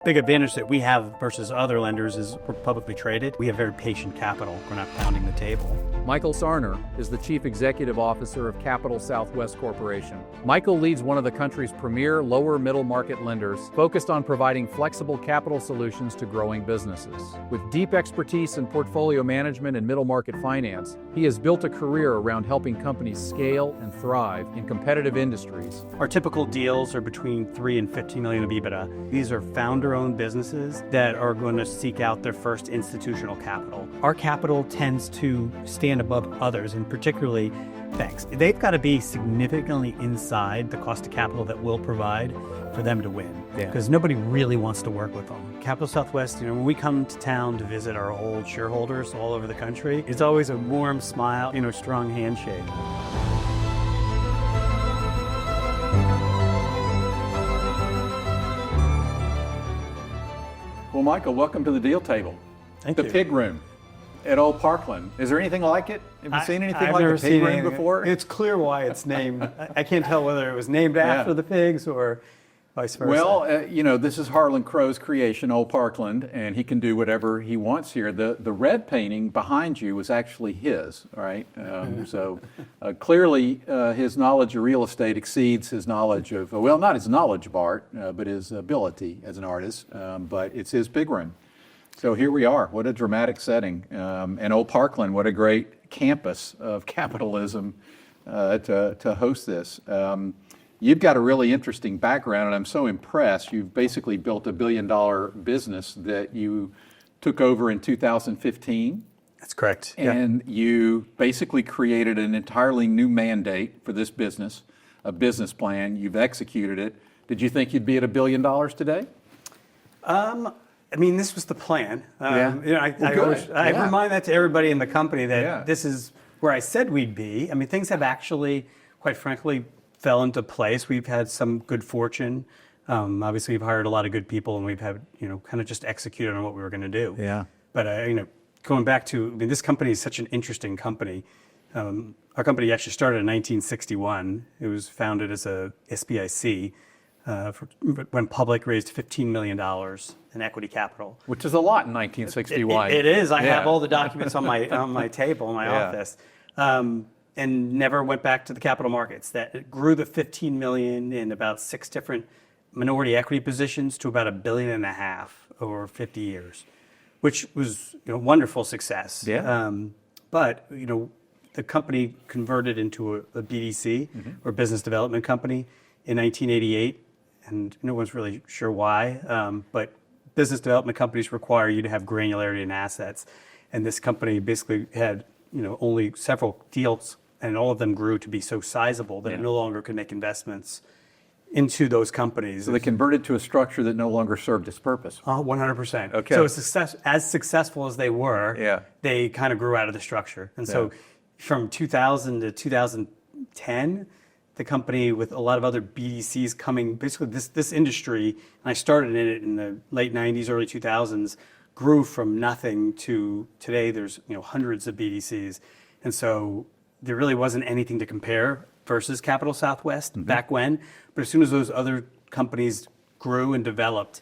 Big advantage that we have versus other lenders is we're publicly traded. We have very patient capital. We're not pounding the table. Michael Sarner is the Chief Executive Officer of Capital Southwest Corporation. Michael leads one of the country's premier lower middle market lenders focused on providing flexible capital solutions to growing businesses. With deep expertise in portfolio management and middle market finance, he has built a career around helping companies scale and thrive in competitive industries. Our typical deals are between 3 and 15 million of EBITDA. These are founder-owned businesses that are going to seek out their first institutional capital. Our capital tends to stand above others, and particularly banks. They've got to be significantly inside the cost of capital that we'll provide for them to win, because nobody really wants to work with them. Capital Southwest, when we come to town to visit our old shareholders all over the country, it's always a warm smile, strong handshake. Well, Michael, welcome to the deal table. Thank you. The pig room at Old Parkland. Is there anything like it? Have you seen anything I've like never the pig seen room anything. before? It's clear why it's named. I can't tell whether it was named after the pigs or vice versa. Well, this is Harlan Crow's creation, Old Parkland, and he can do whatever he wants here. The red painting behind you was actually his, right? So clearly his knowledge of real estate exceeds his knowledge of, well, not his knowledge of art, but his ability as an artist, but it's his pig room. So here we are. What a dramatic setting. And Old Parkland, what a great campus of capitalism to host this. You've got a really interesting background, and I'm so impressed. You've basically built a $1 billion business that you took over in 2015. That's correct. And you basically created an entirely new mandate for this business, a business plan. You've executed it. Did you think you'd be at $1 billion today? This was the plan. I Yeah. remind that to everybody in the company that this is where I said we'd be. Things have actually, quite frankly, fell into place. We've had some good fortune. Obviously, we've hired a lot of good people, and we've had, kind of just executed on what we were going to do. Yeah. But, going back to, this company is such an interesting company. Our company actually started in 1961. It was founded as a SBIC. Went public, raised $15 million in equity capital. Which is a lot in 1961. It is. I have all the documents on my table in my office. And never went back to the capital markets. That grew the 15 million in about 6 different minority equity positions to about $1.5 billion over 50 years, which was wonderful success. Yeah. But the company converted into a BDC or business development company in 1988, and no one's really sure why. But business development companies require you to have granularity in assets, and this company basically had only several deals, and all of them grew to be so sizable that it no longer could make investments into those companies. So they converted to a structure that no longer served its purpose. 100%. Okay. So as successful as they were, they kind of grew out of the structure. And so from 2000 to 2010, the company, with a lot of other BDCs coming, basically this industry, and I started in it in the late 90s, early 2000s, grew from nothing to today. There's hundreds of BDCs, and so there really wasn't anything to compare versus Capital Southwest back when. But as soon as those other companies grew and developed,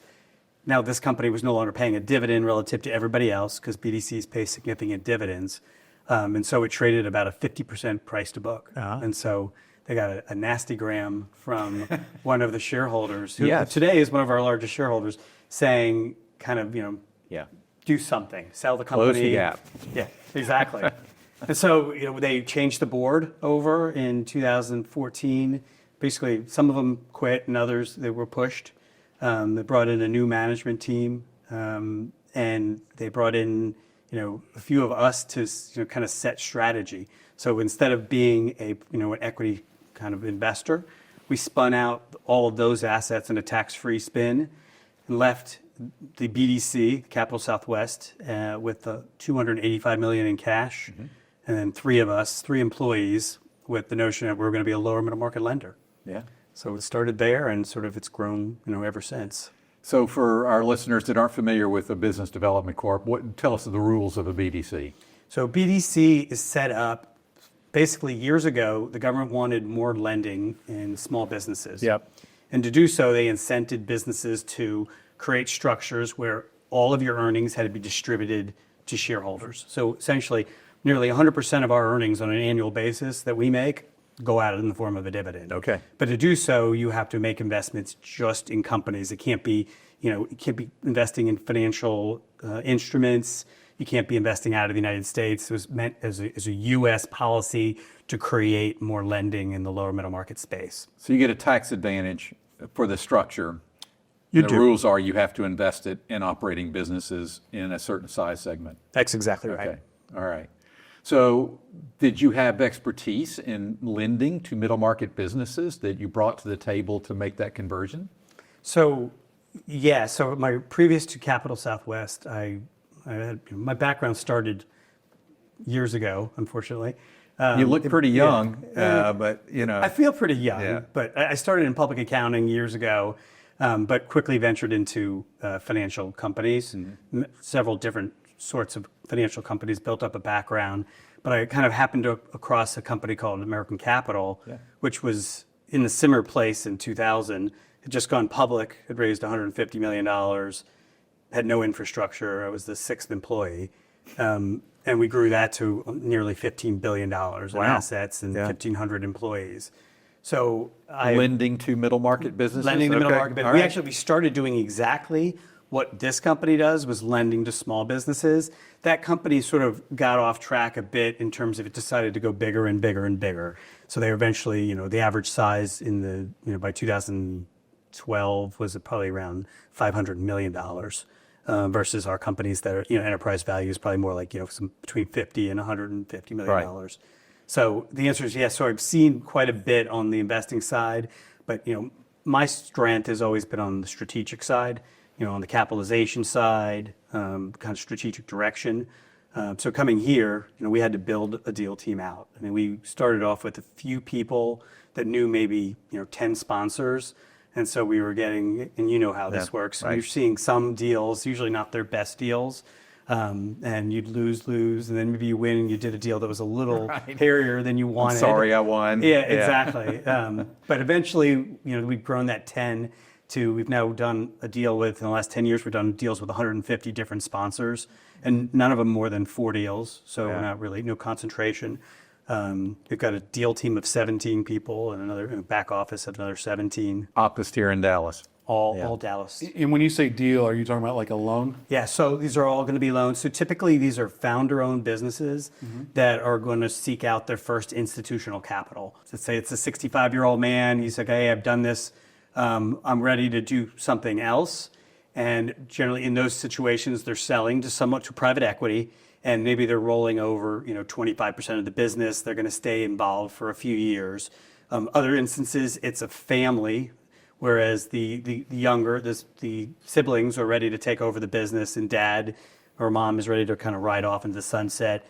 now this company was no longer paying a dividend relative to everybody else, because BDCs pay significant dividends, and so it traded about a 50% price to book. And so they got a nasty gram from one of the shareholders, who today is one of our largest shareholders, saying kind of do something, sell the company. Close the gap. Yeah, exactly. And so, they changed the board over in 2014. Basically, some of them quit, and others, they were pushed. They brought in a new management team, and they brought in, a few of us to, kind of set strategy. So instead of being an equity kind of investor, we spun out all of those assets in a tax-free spin and left the BDC, Capital Southwest, with $285 million in cash, and then 3 employees, with the notion that we're going to be a lower middle market lender. Yeah. So it started there, and sort of it's grown, ever since. So for our listeners that aren't familiar with a business development corp, tell us the rules of a BDC. So BDC is set up, basically years ago, the government wanted more lending in small businesses. Yep. And to do so, they incented businesses to create structures where all of your earnings had to be distributed to shareholders. So essentially, nearly 100% of our earnings on an annual basis that we make go out in the form of a dividend. Okay. But to do so, you have to make investments just in companies. It can't be, you can't be investing in financial instruments. You can't be investing out of the United States. It was meant as a U.S. policy to create more lending in the lower middle market space. So you get a tax advantage for the structure. You The do. rules are you have to invest it in operating businesses in a certain size segment. That's exactly right. Okay, all right. So did you have expertise in lending to middle market businesses that you brought to the table to make that conversion? So, yeah. So my previous to Capital Southwest, I had, my background started years ago, unfortunately. You look pretty young, but I feel pretty young, Yeah. but I started in public accounting years ago, but quickly ventured into financial companies, several different sorts of financial companies, built up a background. But I kind of happened across a company called American Capital, which was in a similar place in 2000. Had just gone public, had raised $150 million, had no infrastructure. I was the 6th employee. And we grew that to nearly $15 billion in assets and 1,500 employees. So lending to middle market businesses? lending to middle market business. All We right. actually started doing exactly what this company does, was lending to small businesses. That company sort of got off track a bit in terms of it decided to go bigger and bigger and bigger. So they eventually, the average size in the, by 2012 was probably around $500 million. Versus our companies that are, enterprise value is probably more like, some between 50 and $150 million. Right. So the answer is yes. So I've seen quite a bit on the investing side, but, my strength has always been on the strategic side, on the capitalization side, kind of strategic direction. So coming here, we had to build a deal team out. I mean, we started off with a few people that knew maybe, 10 sponsors. And so we were getting, and you know how this works. right. You're seeing some deals, usually not their best deals, and you'd lose, and then maybe you win and you did a deal that was a little hairier than you wanted. Sorry, I won. Yeah, exactly. But eventually, we've grown that 10 to, we've now done a deal with, in the last 10 years, we've done deals with 150 different sponsors, and none of them more than 4 deals. So not really, no concentration. We've got a deal team of 17 people and another back office of another 17. Optus here in Dallas. All Dallas. And when you say deal, are you talking about like a loan? Yeah, so these are all going to be loans. So typically these are founder-owned businesses that are going to seek out their first institutional capital. Let's say it's a 65-year-old man. He's like, hey, I've done this. I'm ready to do something else. And generally in those situations, they're selling to private equity. And maybe they're rolling over, 25% of the business. They're going to stay involved for a few years. Other instances, it's a family, whereas the younger, the siblings are ready to take over the business, and dad or mom is ready to kind of ride off into the sunset.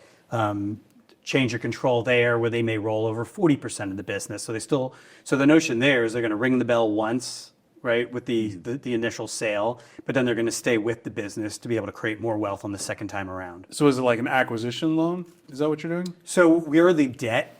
Change of control there, where they may roll over 40% of the business. So the notion there is they're going to ring the bell once, right, with the initial sale, but then they're going to stay with the business to be able to create more wealth on the second time around. So is it like an acquisition loan? Is that what you're doing? So we're the debt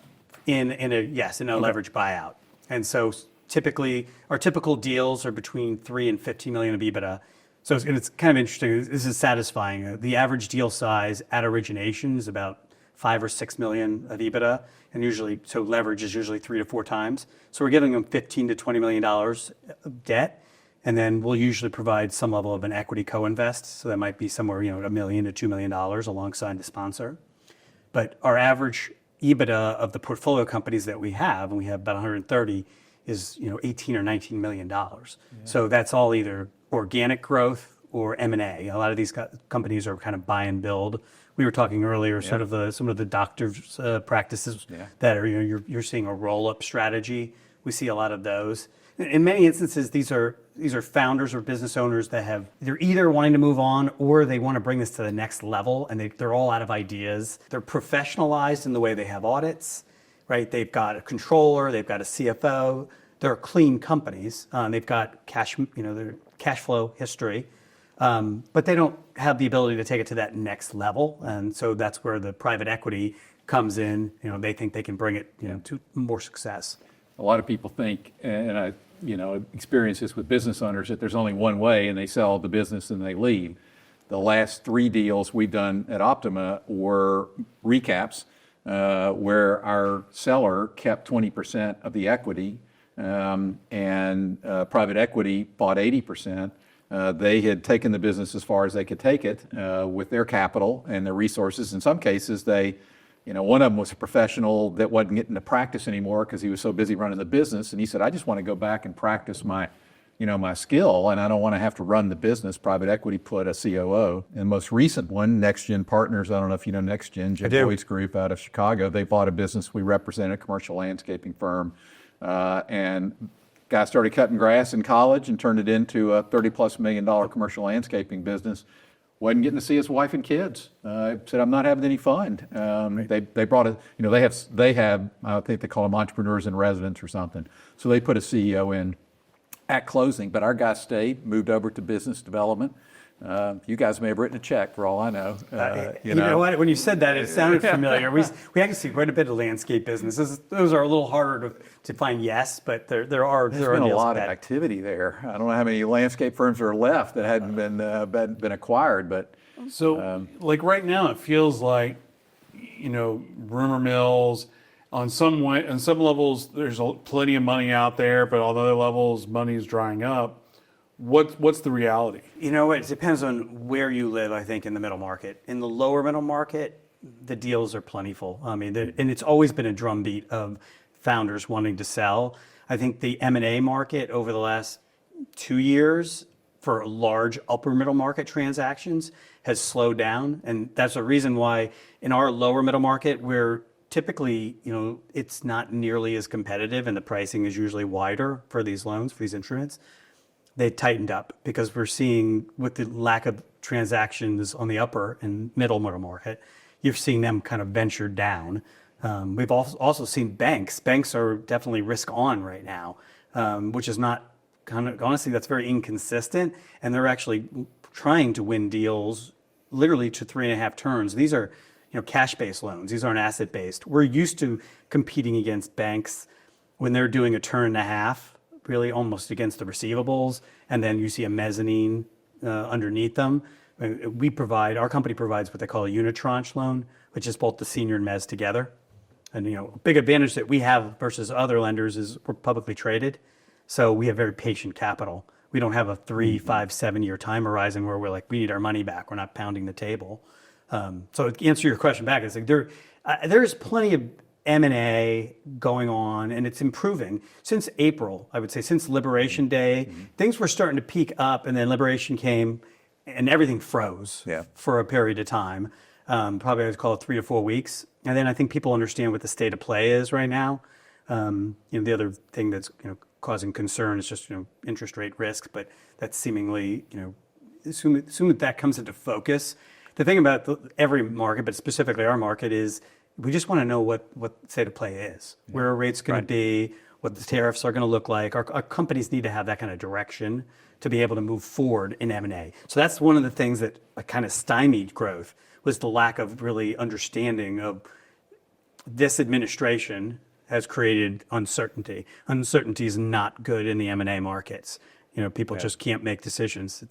in a leveraged buyout. And so typically our typical deals are between 3 and 15 million of EBITDA. So it's kind of interesting. This is satisfying. The average deal size at origination is about 5 or 6 million of EBITDA, and so leverage is usually 3 to 4 times. So we're giving them $15 to $20 million of debt, and then we'll usually provide some level of an equity co-invest. So that might be somewhere, $1 million to $2 million alongside the sponsor. But our average EBITDA of the portfolio companies that we have, and we have about 130, is 18 or 19 million dollars. So that's all either organic growth or M&A. A lot of these companies are kind of buy and build. We were talking earlier, sort of some of the doctors' practices that are you're seeing a roll-up strategy. We see a lot of those. In many instances, these are founders or business owners that they're either wanting to move on or they want to bring this to the next level, and they're all out of ideas. They're professionalized in the way they have audits, right? They've got a controller, they've got a CFO. They're clean companies. They've got their cash flow history. But they don't have the ability to take it to that next level. And so that's where the private equity comes in. They think they can bring it to more success. A lot of people think, and experienced this with business owners, that there's only one way, and they sell the business and they leave. The last 3 deals we've done at Optima were recaps, where our seller kept 20% of the equity, and private equity bought 80%. They had taken the business as far as they could take it with their capital and their resources. In some cases, one of them was a professional that wasn't getting to practice anymore because he was so busy running the business. And he said, I just want to go back and practice my skill, and I don't want to have to run the business. Private equity put a COO. And the most recent one, Next Gen Partners, I don't know if you know Next Gen, Jim Boyd's group out of Chicago. They bought a business we represent, a commercial landscaping firm. And guy started cutting grass in college and turned it into a $30+ million commercial landscaping business. Wasn't getting to see his wife and kids. Said, I'm not having any fun. They brought it, they have, I think they call them entrepreneurs in residence or something. So they put a CEO in at closing, but our guy stayed, moved over to business development. You guys may have written a check for all I know. You know what? When you said that, it sounded familiar. We actually see quite a bit of landscape businesses. Those are a little harder to find, yes, but there are There's been a lot of activity there. I don't know how many landscape firms are left that hadn't been acquired, but like right now, it feels like rumor mills. On some levels, there's plenty of money out there, but on other levels, money is drying up. What's the reality? It depends on where you live, I think, in the middle market. In the lower middle market, the deals are plentiful. I mean, and it's always been a drumbeat of founders wanting to sell. I think the M&A market over the last 2 years for large upper middle market transactions has slowed down. And that's a reason why in our lower middle market, we're typically, it's not nearly as competitive and the pricing is usually wider for these loans, for these instruments. They tightened up because we're seeing with the lack of transactions on the upper and middle market, you're seeing them kind of venture down. We've also seen banks. Banks are definitely risk on right now, which is not honestly, that's very inconsistent. And they're actually trying to win deals literally to 3.5 turns. These are cash-based loans. These aren't asset-based. We're used to competing against banks when they're doing a turn and a half, really almost against the receivables, and then you see a mezzanine underneath them. Our company provides what they call a unitranche loan, which is both the senior and mezz together. And a big advantage that we have versus other lenders is we're publicly traded, so we have very patient capital. We don't have a 3, 5, 7-year time horizon where we're like, we need our money back. We're not pounding the table. So to answer your question back, it's like there's plenty of M&A going on, and it's improving. Since April, I would say, since Liberation Day, things were starting to peak up, and then Liberation came, and everything froze for a period of time. Probably I would call it 3 to 4 weeks. And then I think people understand what the state of play is right now. The other thing that's causing concern is just interest rate risk, but that's seemingly assume that comes into focus. The thing about every market, but specifically our market, is we just want to know what state of play is, where are rates going to be, what the tariffs are going to look like. Our companies need to have that kind of direction to be able to move forward in M&A. So that's one of the things that kind of stymied growth, was the lack of really understanding of this administration has created uncertainty. Uncertainty is not good in the M&A markets. People just can't make decisions.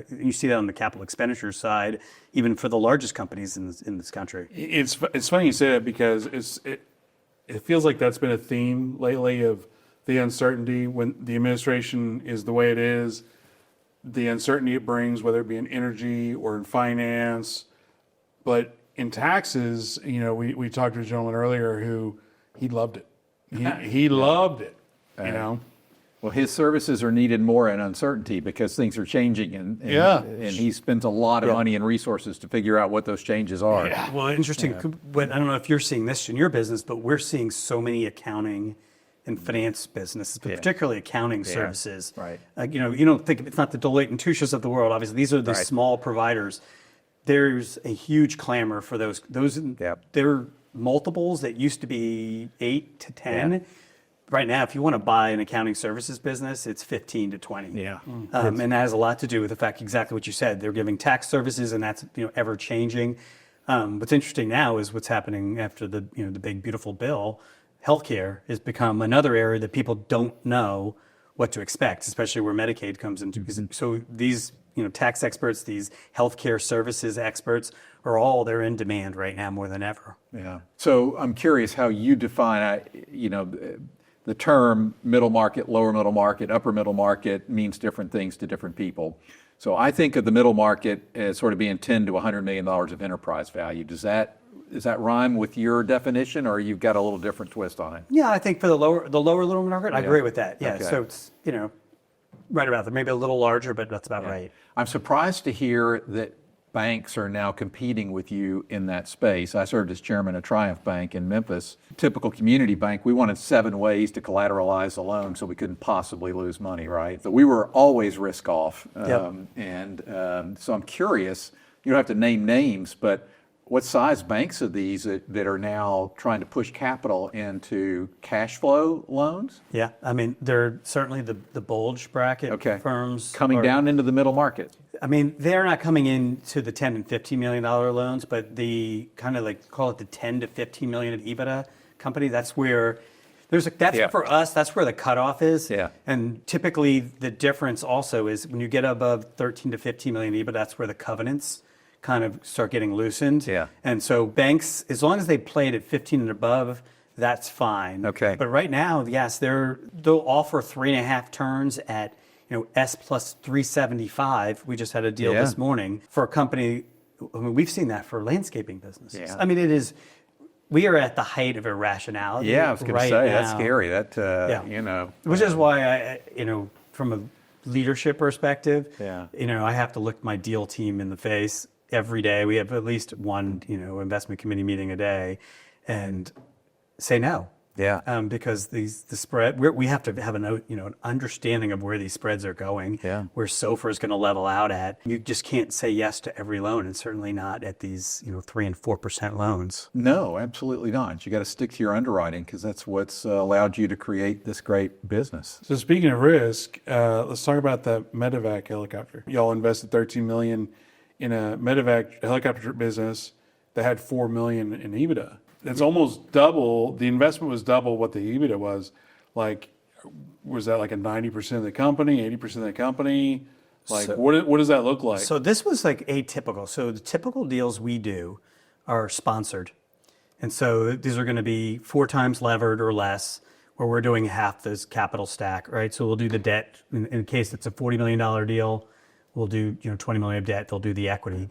You see that on the capital expenditure side, even for the largest companies in this country. It's funny you say that because it feels like that's been a theme lately of the uncertainty when the administration is the way it is, the uncertainty it brings, whether it be in energy or in finance. But in taxes, we talked to a gentleman earlier who he loved it. He loved it. Well, his services are needed more in uncertainty because things are changing, and he spends a lot of money and resources to figure out what those changes are. Yeah. Well, interesting. But I don't know if you're seeing this in your business, but we're seeing so many accounting and finance businesses, but particularly accounting services. Right. You don't think it's not the Deloitte and Touches of the world. Obviously, these are the small providers. There's a huge clamor for those. They're multiples that used to be 8 to 10. Yeah. Right now, if you want to buy an accounting services business, it's 15 to 20. Yeah. And that has a lot to do with the fact, exactly what you said. They're giving tax services, and that's ever changing. What's interesting now is what's happening after the the big beautiful bill. Healthcare has become another area that people don't know what to expect, especially where Medicaid comes into. So these, tax experts, these healthcare services experts they're in demand right now more than ever. Yeah. So I'm curious how you define, the term middle market, lower middle market, upper middle market means different things to different people. So I think of the middle market as sort of being $10 to $100 million of enterprise value. Does that rhyme with your definition, or you've got a little different twist on it? Yeah, I think for the lower little market, I agree with that. Yeah, Okay. so it's right about there, maybe a little larger, but that's about right. I'm surprised to hear that banks are now competing with you in that space. I served as chairman of Triumph Bank in Memphis. Typical community bank, we wanted 7 ways to collateralize a loan so we couldn't possibly lose money, right? But we were always risk off. So I'm curious, you don't have to name names, but what size banks are these that are now trying to push capital into cash flow loans? Yeah, I mean, they're certainly the bulge bracket firms. Coming down into the middle market. I mean, they're not coming into the $10 and $15 million loans, but the kind of like, call it the 10 to 15 million of EBITDA company, that's where for us, that's where the cutoff is. Yeah. And typically the difference also is when you get above 13 to 15 million EBITDA, that's where the covenants kind of start getting loosened. Yeah. And so banks, as long as they played at 15 and above, that's fine. Okay. But right now, yes, they'll offer 3.5 turns at S plus 375. We just had a deal this morning for a company. I mean, we've seen that for landscaping businesses. Yeah. I mean, we are at the height of irrationality. Yeah, I was going to say, that's scary. Which is why from a leadership perspective, I have to look my deal team in the face every day. We have at least one, investment committee meeting a day, and say no. Yeah. Because the spread, we have to have an understanding of where these spreads are going. Yeah. Where SOFR is going to level out at. You just can't say yes to every loan, and certainly not at these 3% and 4% loans. No, absolutely not. You got to stick to your underwriting because that's what's allowed you to create this great business. So speaking of risk, let's talk about the medevac helicopter. Y'all invested $13 million in a medevac helicopter business that had $4 million in EBITDA. It's almost double. The investment was double what the EBITDA was. Like, was that like a 90% of the company, 80% of the company? Like, what does that look like? So this was like atypical. So the typical deals we do are sponsored. And so these are going to be 4 times levered or less, where we're doing half this capital stack, right? So we'll do the debt in case it's a $40 million deal. We'll do 20 million of debt. They'll do the equity.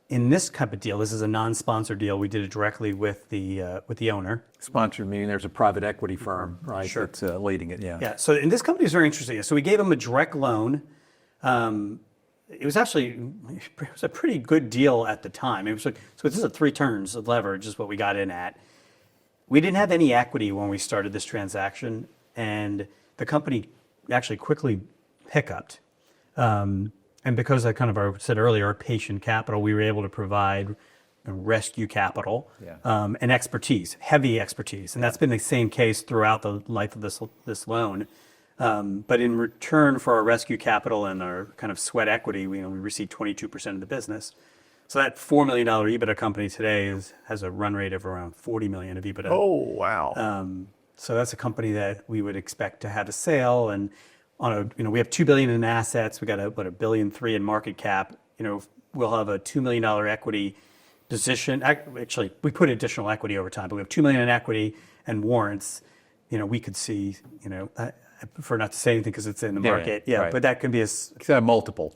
In this type of deal, this is a non-sponsored deal. We did it directly with the owner. Sponsored meaning there's a private equity firm, right? Sure. That's leading it. Yeah. Yeah. So in this company is very interesting. So we gave them a direct loan. It was a pretty good deal at the time. It was like, so this is 3 turns of leverage is what we got in at. We didn't have any equity when we started this transaction, and the company actually quickly hiccuped. And because I said earlier, patient capital, we were able to provide rescue capital and expertise, heavy expertise. And that's been the same case throughout the life of this loan. But in return for our rescue capital and our kind of sweat equity, we received 22% of the business. So that $4 million EBITDA company today has a run rate of around $40 million of EBITDA. Oh, wow. So that's a company that we would expect to have a sale, and we have $2 billion in assets. We got $1.3 billion in market cap. We'll have a $2 million equity position. Actually, we put additional equity over time, but we have $2 million in equity and warrants. We could see. I prefer not to say anything because it's in the market. Yeah, right. But that can be a multiple.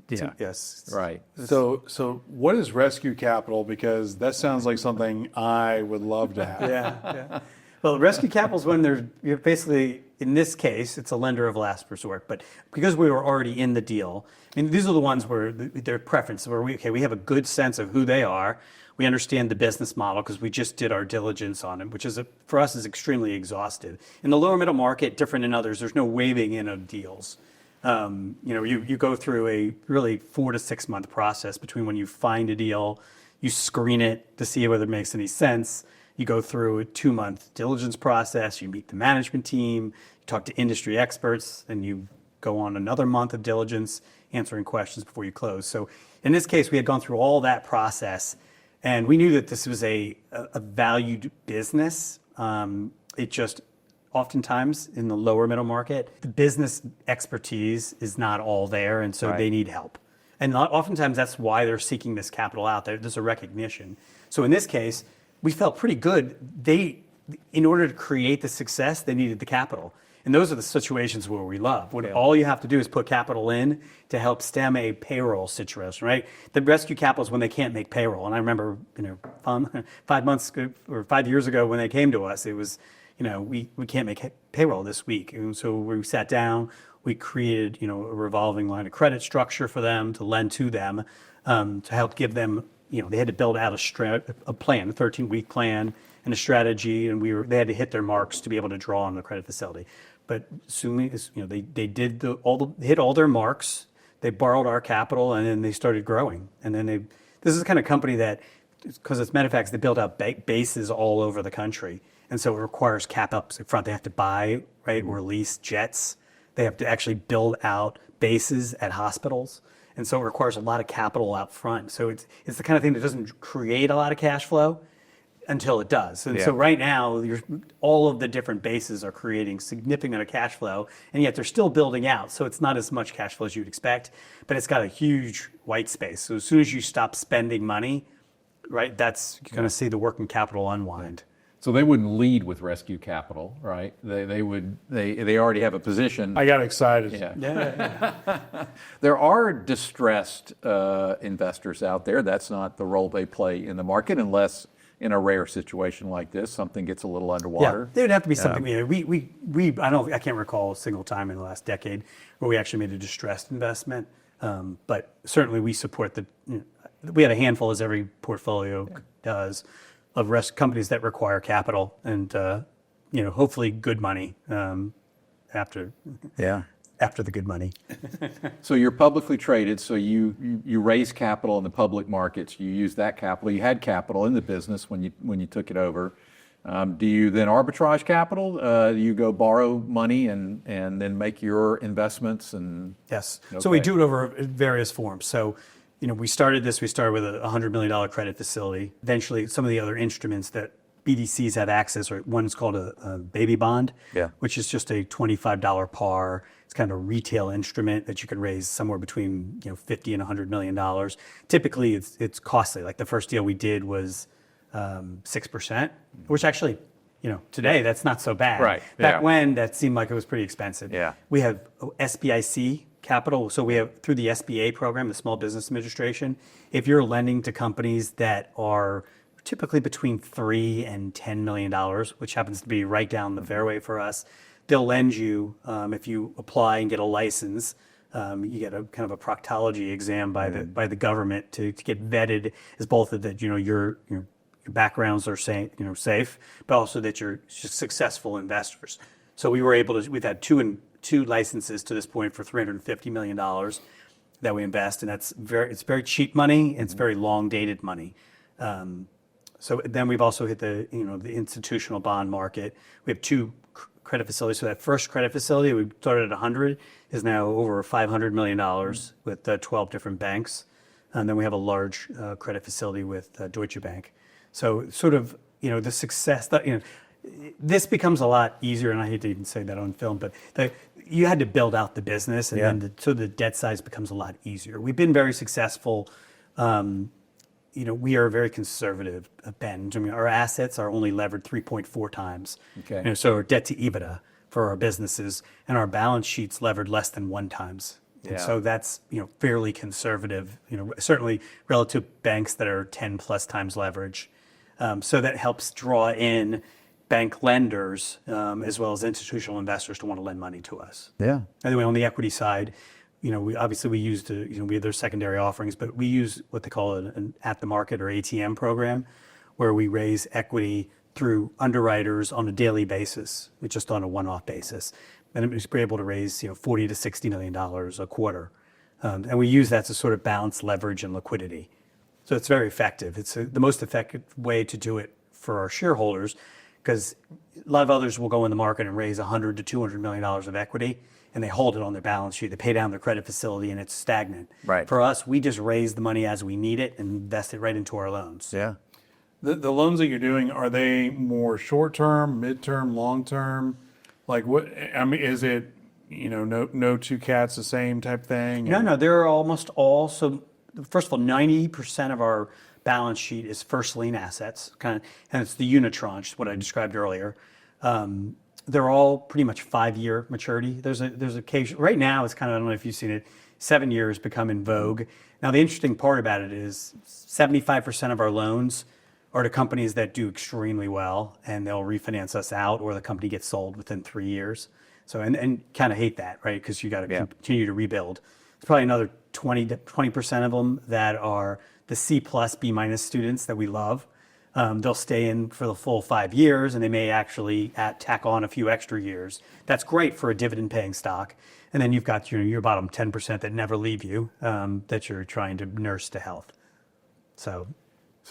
Yeah. Yes. Right. So what is rescue capital? Because that sounds like something I would love to have. Yeah. Well, rescue capital is when you're basically, in this case, it's a lender of last resort. But because we were already in the deal, I mean, these are the ones where their preference, where we have a good sense of who they are. We understand the business model because we just did our diligence on it, which for us is extremely exhaustive. In the lower middle market, different than others, there's no waiving in of deals. You go through a really 4 to 6 month process between when you find a deal, you screen it to see whether it makes any sense. You go through a 2-month diligence process, you meet the management team, you talk to industry experts, and you go on another month of diligence, answering questions before you close. So in this case, we had gone through all that process, and we knew that this was a valued business. It just oftentimes in the lower middle market, the business expertise is not all there, and so they need help. And oftentimes that's why they're seeking this capital out. There's a recognition. So in this case, we felt pretty good. In order to create the success, they needed the capital. And those are the situations where we love. When all you have to do is put capital in to help stem a payroll situation, right? The rescue capital is when they can't make payroll. And I remember, 5 years ago when they came to us, it was, we can't make payroll this week. And so we sat down, we created, a revolving line of credit structure for them to lend to them, to help give them, they had to build out a plan, a 13-week plan and a strategy, and they had to hit their marks to be able to draw on the credit facility. But soon, they did hit all their marks. They borrowed our capital, and then they started growing. And then this is the kind of company that, because it's matter of fact, they build out bases all over the country, and so it requires cap-ups up front. They have to buy, or lease jets. They have to actually build out bases at hospitals, and so it requires a lot of capital out front. So it's the kind of thing that doesn't create a lot of cash flow until it does. And so right now, all of the different bases are creating significant amount of cash flow, and yet they're still building out. So it's not as much cash flow as you'd expect, but it's got a huge white space. So as soon as you stop spending money, you're going to see the working capital unwind. So they wouldn't lead with rescue capital, right? They already have a position. I got excited. Yeah. There are distressed investors out there. That's not the role they play in the market, unless in a rare situation like this, something gets a little underwater. Yeah, there would have to be something. I can't recall a single time in the last decade where we actually made a distressed investment. But certainly we support we had a handful, as every portfolio does, of companies that require capital and hopefully good money after the good money. So you're publicly traded, so you raise capital in the public markets. You use that capital. You had capital in the business when you took it over. Do you then arbitrage capital? Do you go borrow money and then make your investments? Yes. Okay. So we do it over various forms. So we started with a $100 million credit facility. Eventually, some of the other instruments that BDCs have access, or one's called a baby bond, which is just a $25 par. It's kind of a retail instrument that you can raise somewhere between $50 and $100 million. Typically, it's costly. Like the first deal we did was 6%, which actually, today that's not so bad. Right. Back when, that seemed like it was pretty expensive. Yeah. We have SBIC capital. So we have, through the SBA program, the Small Business Administration, if you're lending to companies that are typically between $3 and $10 million, which happens to be right down the fairway for us, they'll lend you, if you apply and get a license, you get a kind of a proctology exam by the government to get vetted as both that your backgrounds are safe, but also that you're successful investors. So we've had two licenses to this point for $350 million that we invest, and it's very cheap money, and it's very long dated money. So then we've also hit the institutional bond market. We have two credit facilities. So that first credit facility we started at 100 is now over $500 million with 12 different banks, and then we have a large credit facility with Deutsche Bank. So sort of the success that this becomes a lot easier, and I hate to even say that on film, but you had to build out the business, and then so the debt size becomes a lot easier. We've been very successful. We are very conservative, Ben. I mean, our assets are only levered 3.4 times. Okay. So our debt to EBITDA for our businesses, and our balance sheet's levered less than 1 times. And so that's fairly conservative. Certainly relative to banks that are 10 plus times leverage. So that helps draw in bank lenders as well as institutional investors to want to lend money to us. Yeah. Anyway, on the equity side, we used we have their secondary offerings, but we use what they call an at the market or ATM program, where we raise equity through underwriters on a daily basis, just on a one-off basis, and we're able to raise $40 to $60 million a quarter, and we use that to sort of balance leverage and liquidity. So it's very effective. It's the most effective way to do it for our shareholders, because a lot of others will go in the market and raise $100 to $200 million of equity, and they hold it on their balance sheet. They pay down their credit facility, and it's stagnant. Right. For us, we just raise the money as we need it and invest it right into our loans. Yeah. The loans that you're doing, are they more short-term, mid-term, long-term? Like what, I mean, is it, no two cats the same type thing? No, they're almost all. So first of all, 90% of our balance sheet is first lien assets, and it's the unitranche, what I described earlier. They're all pretty much 5-year maturity. There's occasion right now. It's kind of, I don't know if you've seen it. 7 years become in vogue. Now the interesting part about it is 75% of our loans are to companies that do extremely well, and they'll refinance us out, or the company gets sold within 3 years. So and kind of hate that, right? Because you got to continue to rebuild. There's probably another 20% of them that are the C plus B minus students that we love. They'll stay in for the full 5 years, and they may actually tack on a few extra years. That's great for a dividend-paying stock. And then you've got your bottom 10% that never leave you, that you're trying to nurse to health. So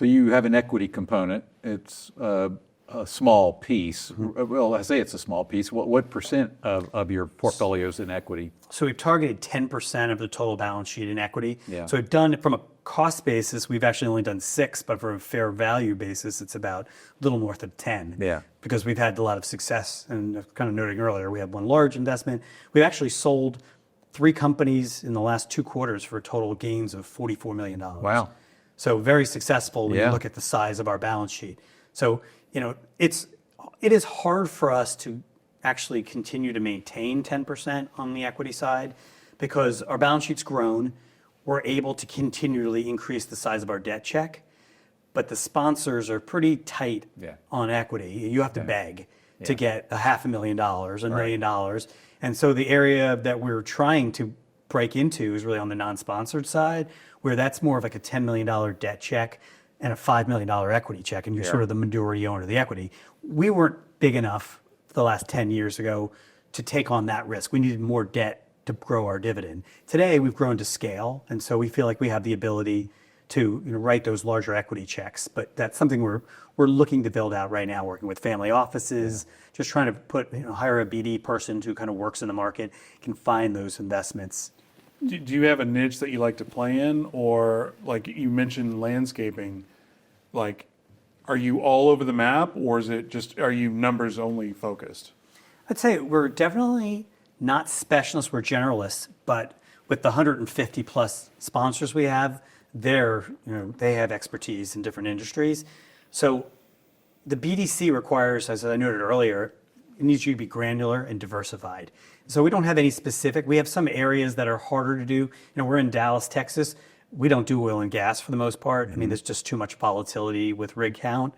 you have an equity component. It's a small piece. Well, I say it's a small piece. What percent of your portfolio is in equity? So we've targeted 10% of the total balance sheet in equity. Yeah. So we've done, from a cost basis, we've actually only done 6, but for a fair value basis, it's about a little north of 10. Yeah. Because we've had a lot of success, and kind of noting earlier, we had one large investment. We've actually sold 3 companies in the last 2 quarters for total gains of $44 million. Wow. So very successful when you look at the size of our balance sheet. So, it is hard for us to actually continue to maintain 10% on the equity side, because our balance sheet's grown. We're able to continually increase the size of our debt check, but the sponsors are pretty tight on equity. You have to beg to get $500,000, $1 million. And so the area that we're trying to break into is really on the non-sponsored side, where that's more of like a $10 million debt check and a $5 million equity check, and you're sort of the majority owner of the equity. We weren't big enough the last 10 years ago to take on that risk. We needed more debt to grow our dividend. Today, we've grown to scale, and so we feel like we have the ability to write those larger equity checks. But that's something we're looking to build out right now, working with family offices, just trying to hire a BD person who kind of works in the market, can find those investments. Do you have a niche that you like to play in, or like you mentioned landscaping, like are you all over the map, or is it just, are you numbers only focused? I'd say we're definitely not specialists, we're generalists, but with the 150 plus sponsors we have, they have expertise in different industries. So the BDC requires, as I noted earlier, it needs you to be granular and diversified. So we don't have any specific. We have some areas that are harder to do. We're in Dallas, Texas. We don't do oil and gas for the most part. I mean, there's just too much volatility with rig count.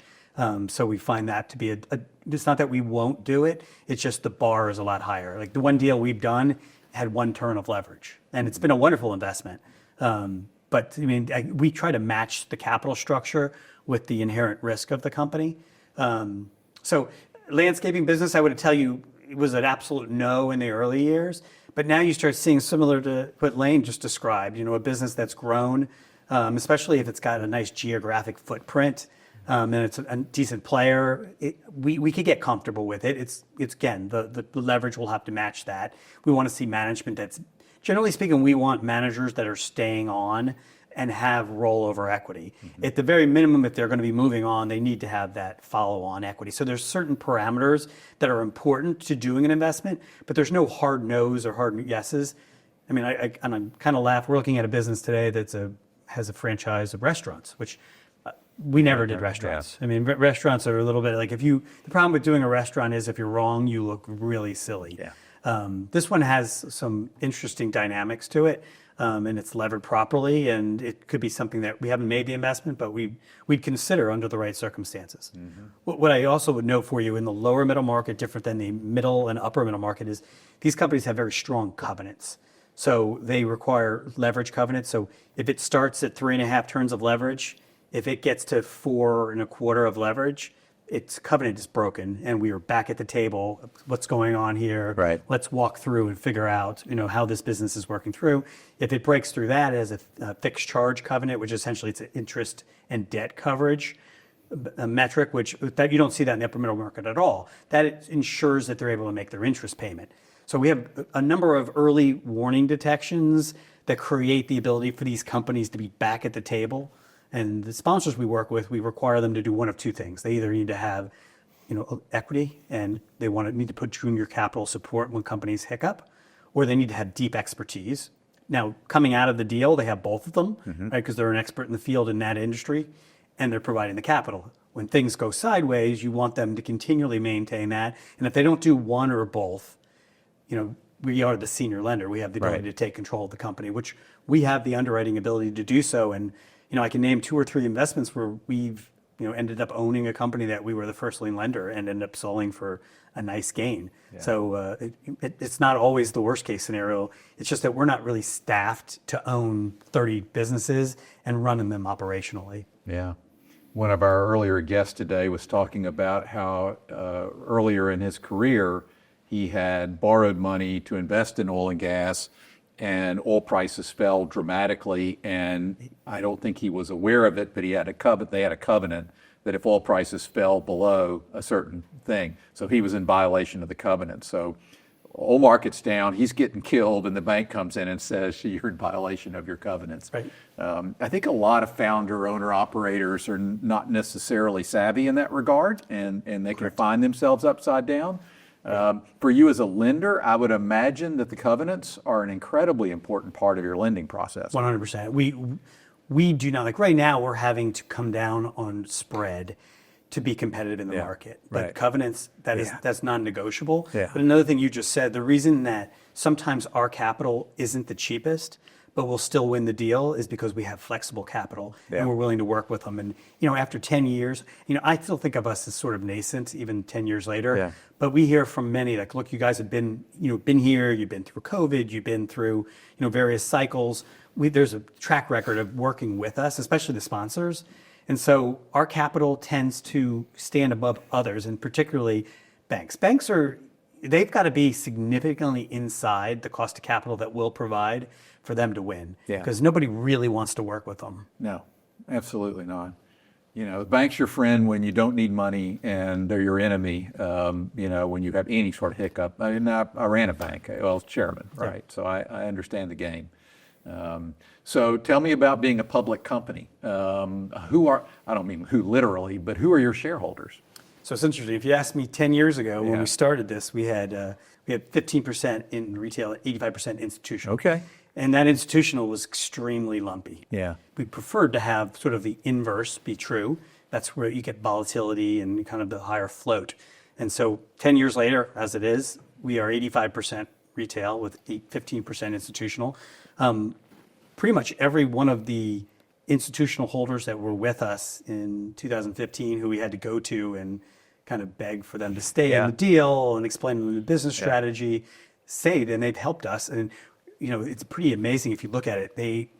So we find that to be it's not that we won't do it. It's just the bar is a lot higher. Like the one deal we've done had 1 turn of leverage, and it's been a wonderful investment. But I mean, we try to match the capital structure with the inherent risk of the company. So landscaping business, I would tell you, it was an absolute no in the early years. But now you start seeing, similar to what Lane just described, a business that's grown, especially if it's got a nice geographic footprint, and it's a decent player. We could get comfortable with it. It's again, the leverage will have to match that. We want to see management that's, generally speaking, we want managers that are staying on and have rollover equity. At the very minimum, if they're going to be moving on, they need to have that follow-on equity. So there's certain parameters that are important to doing an investment, but there's no hard no's or hard yeses. I mean, I'm kind of laugh. We're looking at a business today that has a franchise of restaurants, which we never did restaurants. I mean, restaurants are a little bit like, the problem with doing a restaurant is if you're wrong, you look really silly. This one has some interesting dynamics to it. And it's levered properly, and it could be something that we haven't made the investment, but we'd consider under the right circumstances. What I also would note for you in the lower middle market, different than the middle and upper middle market, is these companies have very strong covenants. So they require leverage covenants. So if it starts at 3.5 turns of leverage, if it gets to 4.25 of leverage, its covenant is broken, and we are back at the table. What's going on here? Right. Let's walk through and figure out, how this business is working through. If it breaks through that as a fixed charge covenant, which essentially it's an interest and debt coverage metric, that you don't see that in the upper middle market at all. That ensures that they're able to make their interest payment. So we have a number of early warning detections that create the ability for these companies to be back at the table. And the sponsors we work with, we require them to do one of 2 things. They either need to have equity, and they need to put junior capital support when companies hiccup, or they need to have deep expertise. Now, coming out of the deal, they have both of them, right? Because they're an expert in the field in that industry, and they're providing the capital. When things go sideways, you want them to continually maintain that. And if they don't do one or both, we are the senior lender. We have the ability to take control of the company, which we have the underwriting ability to do so. And, I can name 2 or 3 investments where we've, ended up owning a company that we were the first lien lender and ended up selling for a nice gain. Yeah. So it's not always the worst case scenario. It's just that we're not really staffed to own 30 businesses and running them operationally. Yeah. One of our earlier guests today was talking about how earlier in his career, he had borrowed money to invest in oil and gas, and oil prices fell dramatically. And I don't think he was aware of it, but they had a covenant that if oil prices fell below a certain thing, so he was in violation of the covenant. So oil market's down, he's getting killed, and the bank comes in and says, you're in violation of your covenants. Right. I think a lot of founder, owner, operators are not necessarily savvy in that regard, and they can find themselves upside down. For you as a lender, I would imagine that the covenants are an incredibly important part of your lending process. 100%. We do not, like right now, we're having to come down on spread to be competitive in the market. But covenants, that's non-negotiable. Yeah. But another thing you just said, the reason that sometimes our capital isn't the cheapest, but we'll still win the deal, is because we have flexible capital and we're willing to work with them. And after 10 years, I still think of us as sort of nascent, even 10 years later. Yeah. But we hear from many, like, look, you guys have been here, you've been through COVID, you've been through various cycles. There's a track record of working with us, especially the sponsors. And so our capital tends to stand above others, and particularly banks. Banks they've got to be significantly inside the cost of capital that we'll provide for them to win. Because nobody really wants to work with them. No, absolutely not. The bank's your friend when you don't need money, and they're your enemy, when you have any sort of hiccup. I mean, I ran a bank, I was chairman, right? Yeah. So I understand the game. So tell me about being a public company. I don't mean who literally, but who are your shareholders? So it's interesting. If you asked me 10 years ago when we started this, we had 15% in retail, 85% institutional. Okay. And that institutional was extremely lumpy. Yeah. We preferred to have sort of the inverse be true. That's where you get volatility and kind of the higher float. And so 10 years later, as it is, we are 85% retail with 15% institutional. Pretty much every one of the institutional holders that were with us in 2015, who we had to go to and kind of beg for them to stay in the deal and explain to them the business strategy, stayed, and they've helped us. And it's pretty amazing if you look at it.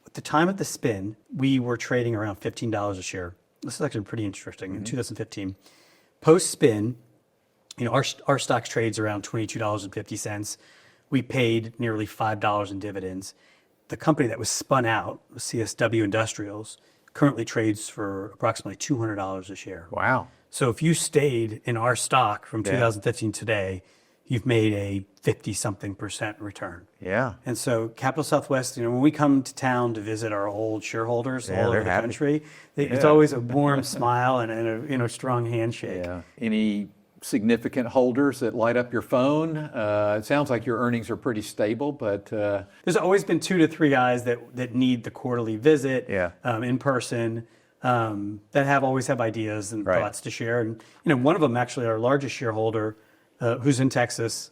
At the time of the spin, we were trading around $15 a share. This is actually pretty interesting. In 2015, post spin, our stock trades around $22.50. We paid nearly $5 in dividends. The company that was spun out, CSW Industrials, currently trades for approximately $200 a share. Wow. So if you stayed in our stock from 2015 today, you've made a 50-something% return. Yeah. And so Capital Southwest, when we come to town to visit our old shareholders all over the country, it's always a warm smile and a strong handshake. Yeah. Any significant holders that light up your phone? It sounds like your earnings are pretty stable, but there's always been 2 to 3 guys that need the quarterly visit in person, that always have ideas and thoughts to share. And one of them, actually our largest shareholder, who's in Texas,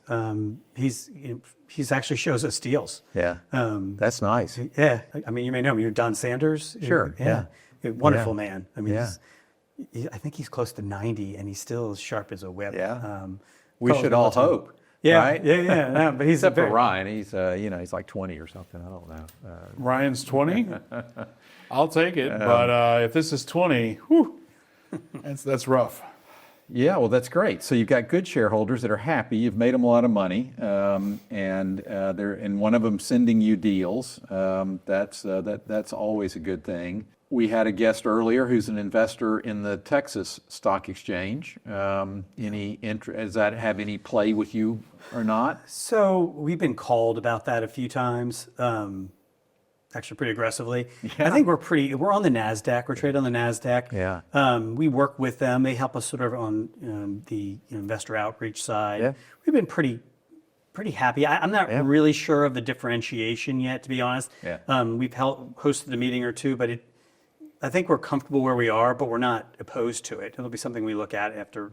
he's actually shows us deals. Yeah, that's nice. Yeah, I mean, you may know him. Don Sanders. Sure. Yeah. Wonderful man. I mean, I think he's close to 90, and he's still as sharp as a whip. Yeah. We should all hope. Yeah, right? yeah. No, but he's except for Ryan. He's he's like 20 or something. I don't know. Ryan's 20. I'll take it. But if this is 20, whew, that's rough. Yeah, well, that's great. So you've got good shareholders that are happy. You've made them a lot of money, and one of them sending you deals. That's always a good thing. We had a guest earlier who's an investor in the Texas Stock Exchange. Does that have any play with you or not? So we've been called about that a few times. actually pretty aggressively. I think we're on the NASDAQ. We're traded on the NASDAQ. Yeah. We work with them. They help us sort of on the investor outreach side. Yeah. We've been pretty happy. I'm not really sure of the differentiation yet, to be honest. Yeah. We've hosted a meeting or two, but I think we're comfortable where we are, but we're not opposed to it. It'll be something we look at after,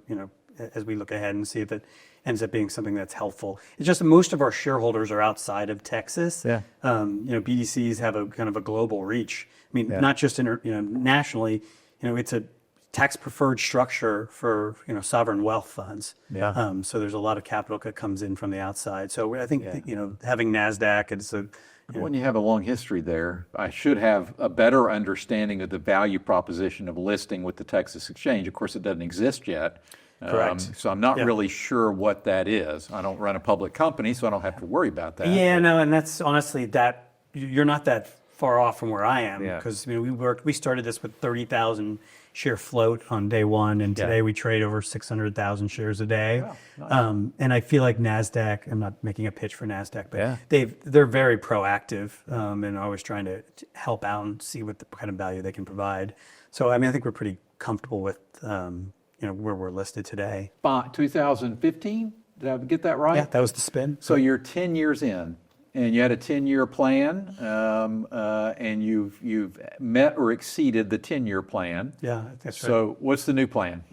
as we look ahead and see if it ends up being something that's helpful. It's just that most of our shareholders are outside of Texas. Yeah. BDCs have a kind of a global reach. I mean, not just nationally. It's a tax preferred structure for sovereign wealth funds. Yeah. So there's a lot of capital that comes in from the outside. So I think having NASDAQ, it's a When you have a long history there, I should have a better understanding of the value proposition of listing with the Texas Exchange. Of course, it doesn't exist yet. Correct. So I'm not really sure what that is. I don't run a public company, so I don't have to worry about that. Yeah, no, and that's honestly that you're not that far off from where I am, because we started this with 30,000 share float on day one, and today we trade over 600,000 shares a day. Wow, nice. And I feel like NASDAQ, I'm not making a pitch for NASDAQ, but they're very proactive and always trying to help out and see what the kind of value they can provide. So I think we're pretty comfortable with where we're listed today. 2015, did I get that right? Yeah, that was the spin. So you're 10 years in, and you had a 10-year plan, and you've met or exceeded the 10-year plan. Yeah, that's right. So what's the new plan?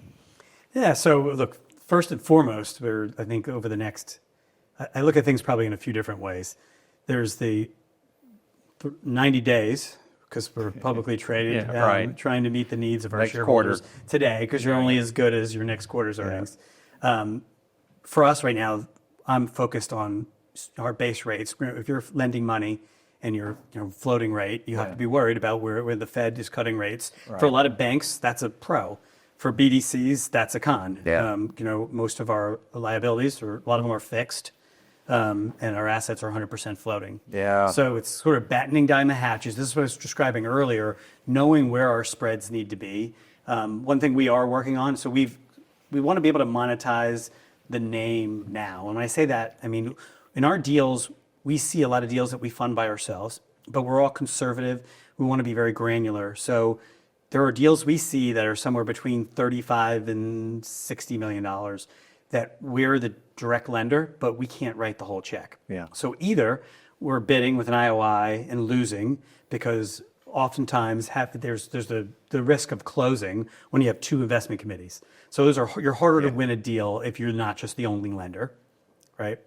Yeah, so look, first and foremost, I think over the next, I look at things probably in a few different ways. There's the 90 days, because we're publicly traded, trying to meet the needs of our Next shareholders quarter. today, because you're only as good as your next quarter's earnings. For us right now, I'm focused on our base rates. If you're lending money and you're floating rate, you have to be worried about where the Fed is cutting rates. For a lot of banks, that's a pro. For BDCs, that's a con. Yeah. Most of our liabilities, or a lot of them are fixed, and our assets are 100% floating. Yeah. So it's sort of battening down the hatches. This is what I was describing earlier, knowing where our spreads need to be. One thing we are working on, so we want to be able to monetize the name now. And when I say that, I mean, in our deals, we see a lot of deals that we fund by ourselves, but we're all conservative. We want to be very granular. So there are deals we see that are somewhere between $35 and $60 million that we're the direct lender, but we can't write the whole check. Yeah. So either we're bidding with an IOI and losing, because oftentimes there's the risk of closing when you have two investment committees. So you're harder to win a deal if you're not just the only lender, right?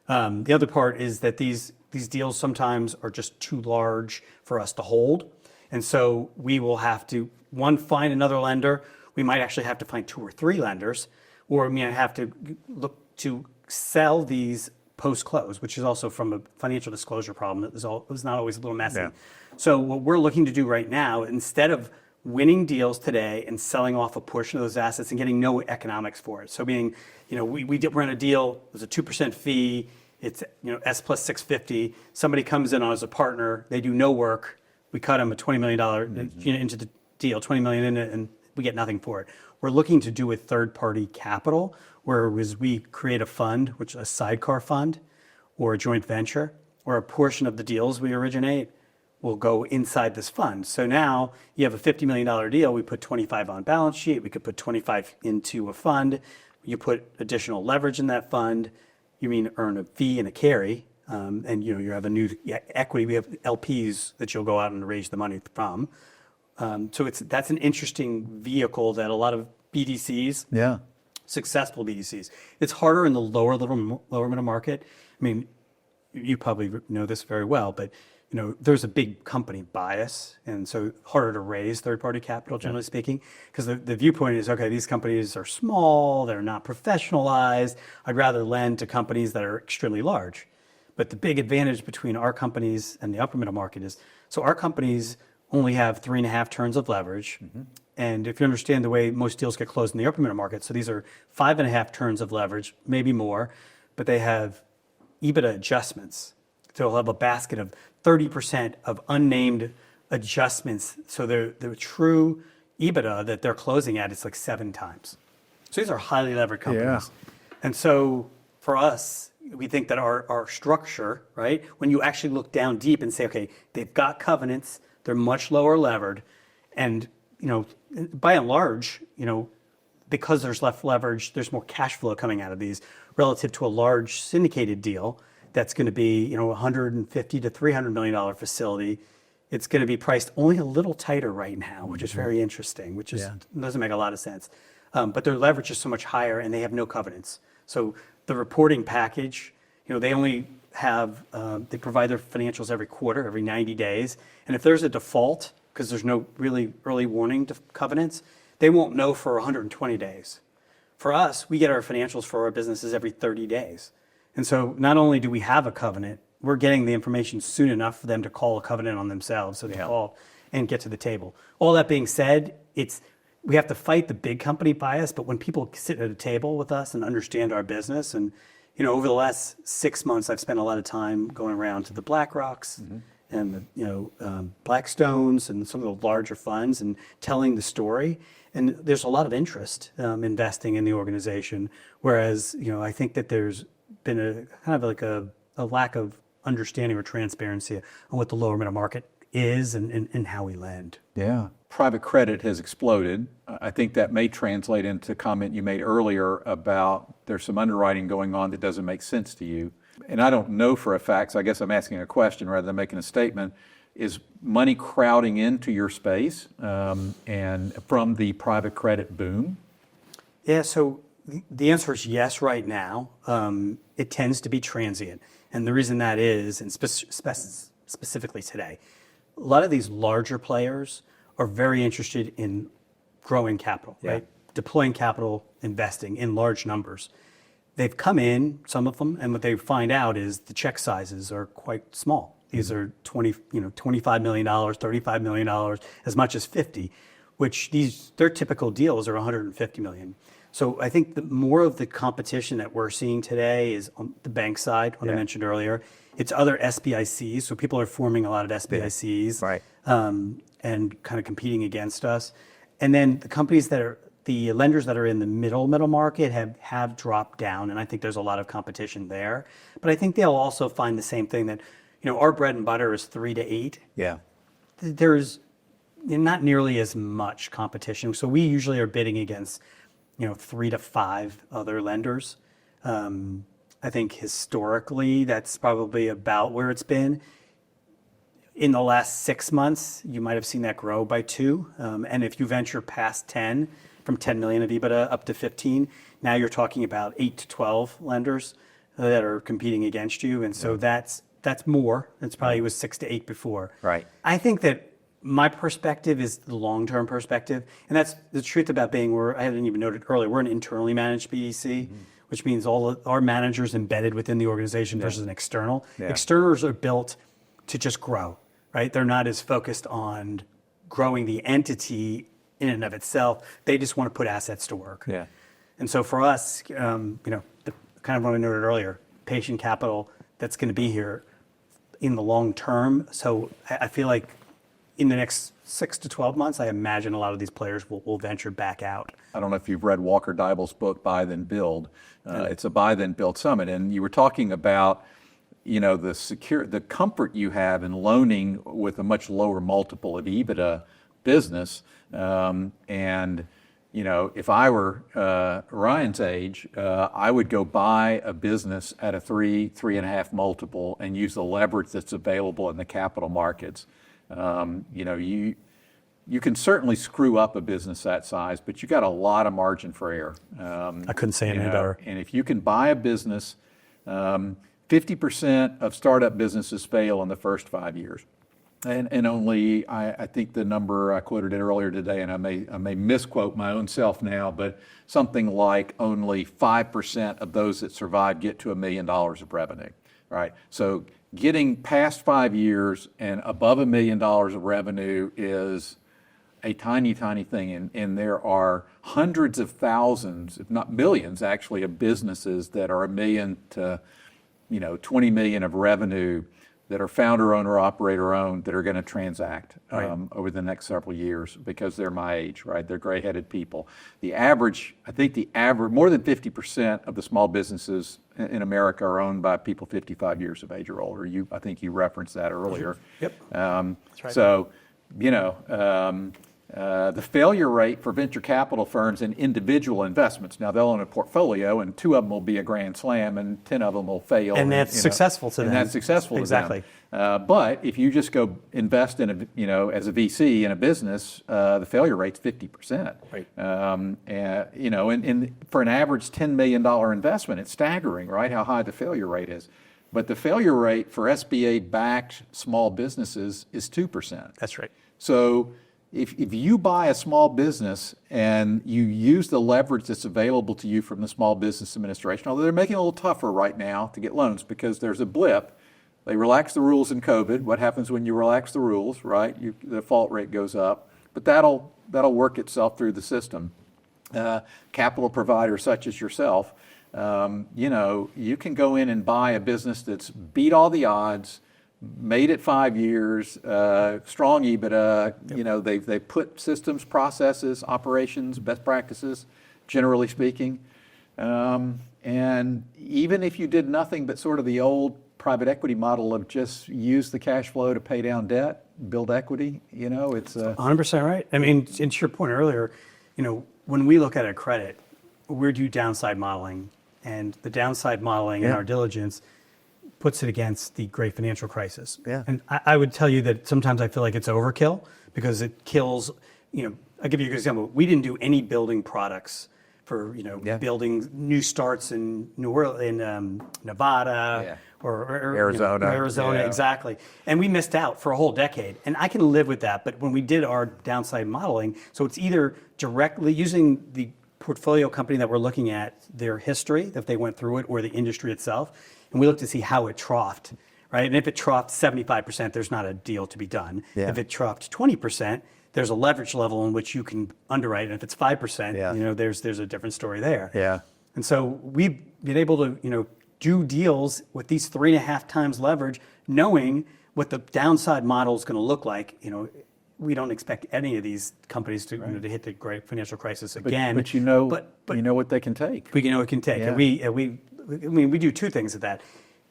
The other part is that these deals sometimes are just too large for us to hold. And so we will have to, find another lender. We might actually have to find 2 or 3 lenders, or we might have to look to sell these post-close, which is also from a financial disclosure problem. It was not always a little messy. Yeah. So what we're looking to do right now, instead of winning deals today and selling off a portion of those assets and getting no economics for it. So meaning, we're in a deal, there's a 2% fee, it's S plus 650. Somebody comes in as a partner, they do no work, we cut them a $20 million into the deal, $20 million in it, and we get nothing for it. We're looking to do with third-party capital, whereas we create a fund, which is a sidecar fund, or a joint venture, or a portion of the deals we originate will go inside this fund. So now you have a $50 million deal, we put 25 on balance sheet, we could put 25 into a fund, you put additional leverage in that fund, you earn a fee and a carry, and you have a new equity, we have LPs that you'll go out and raise the money from. So that's an interesting vehicle that a lot of BDCs, successful BDCs, it's harder in the lower middle market. I mean, you probably know this very well, but there's a big company bias, and so harder to raise third-party capital, generally speaking, because the viewpoint is, okay, these companies are small, they're not professionalized. I'd rather lend to companies that are extremely large. But the big advantage between our companies and the upper middle market is, so our companies only have 3.5 turns of leverage. Mm-hmm. And if you understand the way most deals get closed in the upper middle market, so these are 5.5 turns of leverage, maybe more, but they have EBITDA adjustments. So they'll have a basket of 30% of unnamed adjustments. So the true EBITDA that they're closing at is like 7 times. So these are highly levered companies. And so for us, we think that our structure, right, when you actually look down deep and say, okay, they've got covenants, they're much lower levered, and by and large, because there's less leverage, there's more cash flow coming out of these relative to a large syndicated deal that's going to be, $150 to $300 million facility. It's going to be priced only a little tighter right now, which is very interesting, which doesn't make a lot of sense. But their leverage is so much higher, and they have no covenants. So the reporting package, they only have, they provide their financials every quarter, every 90 days. And if there's a default, because there's no really early warning covenants, they won't know for 120 days. For us, we get our financials for our businesses every 30 days. And so not only do we have a covenant, we're getting the information soon enough for them to call a covenant on themselves, so they call and get to the table. All that being said, we have to fight the big company bias, but when people sit at a table with us and understand our business, and over the last 6 months, I've spent a lot of time going around to the BlackRocks and the Blackstones and some of the larger funds and telling the story. And there's a lot of interest investing in the organization, whereas I think that there's been a kind of like a lack of understanding or transparency on what the lower middle market is and how we lend. Yeah. Private credit has exploded. I think that may translate into a comment you made earlier about there's some underwriting going on that doesn't make sense to you. And I don't know for a fact, so I guess I'm asking a question rather than making a statement. Is money crowding into your space and from the private credit boom? Yeah, so the answer is yes right now. It tends to be transient. And the reason that is, and specifically today, a lot of these larger players are very interested in growing capital, right? Deploying capital, investing in large numbers. They've come in, some of them, and what they find out is the check sizes are quite small. These are $25 million, $35 million, as much as 50, which their typical deals are $150 million. So I think the more of the competition that we're seeing today is on the bank side, what I mentioned earlier. It's other SBICs, so people are forming a lot of SBICs, Right. And kind of competing against us. And then the companies the lenders that are in the middle market have dropped down, and I think there's a lot of competition there. But I think they'll also find the same thing that, our bread and butter is 3 to 8. Yeah. There's not nearly as much competition. So we usually are bidding against 3 to 5 other lenders. I think historically, that's probably about where it's been. In the last 6 months, you might have seen that grow by 2. And if you venture past 10, from 10 million of EBITDA up to 15, now you're talking about 8 to 12 lenders that are competing against you. And so that's more. It's probably was 6 to 8 before. Right. I think that my perspective is the long-term perspective, and that's the truth about being I hadn't even noted earlier, we're an internally managed BDC, which means all of our managers embedded within the organization versus an external. Externals are built to just grow, right? They're not as focused on growing the entity in and of itself. They just want to put assets to work. Yeah. And so for us, the kind of what I noted earlier, patient capital that's going to be here in the long term. So I feel like in the next 6 to 12 months, I imagine a lot of these players will venture back out. I don't know if you've read Walker Deibel's book, Buy Then Build. It's a Buy Then Build Summit. And you were talking about, the comfort you have in loaning with a much lower multiple of EBITDA business. If I were Ryan's age, I would go buy a business at a 3.5 multiple and use the leverage that's available in the capital markets. You can certainly screw up a business that size, but you got a lot of margin for error. I couldn't say it any better. And if you can buy a business, 50% of startup businesses fail in the first 5 years. And only, I think the number, I quoted it earlier today, and I may misquote my own self now, but something like only 5% of those that survive get to $1 million of revenue, right? So getting past 5 years and above $1 million of revenue is a tiny, tiny thing. And there are hundreds of thousands, if not millions actually, of businesses that are $1 million to 20 million of revenue that are founder, owner, operator owned that are going to transact over the next several years because they're my age, right? They're gray-headed people. I think the average, more than 50% of the small businesses in America are owned by people 55 years of age or older. I think you referenced that earlier. Yep. That's right. So, the failure rate for venture capital firms in individual investments, now they'll own a portfolio and 2 of them will be a grand slam and 10 of them will fail. And that's successful to them. And that's successful to them. Exactly. But if you just go invest in as a VC in a business, the failure rate's 50%. Right. And for an average $10 million investment, it's staggering, right? How high the failure rate is. But the failure rate for SBA-backed small businesses is 2%. That's right. So if you buy a small business and you use the leverage that's available to you from the Small Business Administration, although they're making it a little tougher right now to get loans because there's a blip. They relaxed the rules in COVID. What happens when you relax the rules, right? The default rate goes up, but that'll work itself through the system. Capital providers such as yourself, you can go in and buy a business that's beat all the odds, made it 5 years, strong EBITDA. Yep. They've put systems, processes, operations, best practices, generally speaking. And even if you did nothing but sort of the old private equity model of just use the cash flow to pay down debt, build equity, it's 100% right. I mean, to your point earlier, when we look at a credit, we do downside modeling, and the downside modeling in our diligence puts it against the great financial crisis. Yeah. And I would tell you that sometimes I feel like it's overkill because it kills, I'll give you a good example. We didn't do any building products for, building new starts in Nevada or Arizona. Arizona, exactly. And we missed out for a whole decade. And I can live with that. But when we did our downside modeling, so it's either directly using the portfolio company that we're looking at, their history, if they went through it, or the industry itself, and we look to see how it troughed, right? And if it troughed 75%, there's not a deal to be done. Yeah. If it troughed 20%, there's a leverage level in which you can underwrite. And if it's 5%, there's a different story there. Yeah. And so we've been able to, do deals with these 3.5 times leverage, knowing what the downside model is going to look like. We don't expect any of these companies to, to hit the great financial crisis again. But you know what they can take. We know it can take. Yeah. And we do 2 things at that.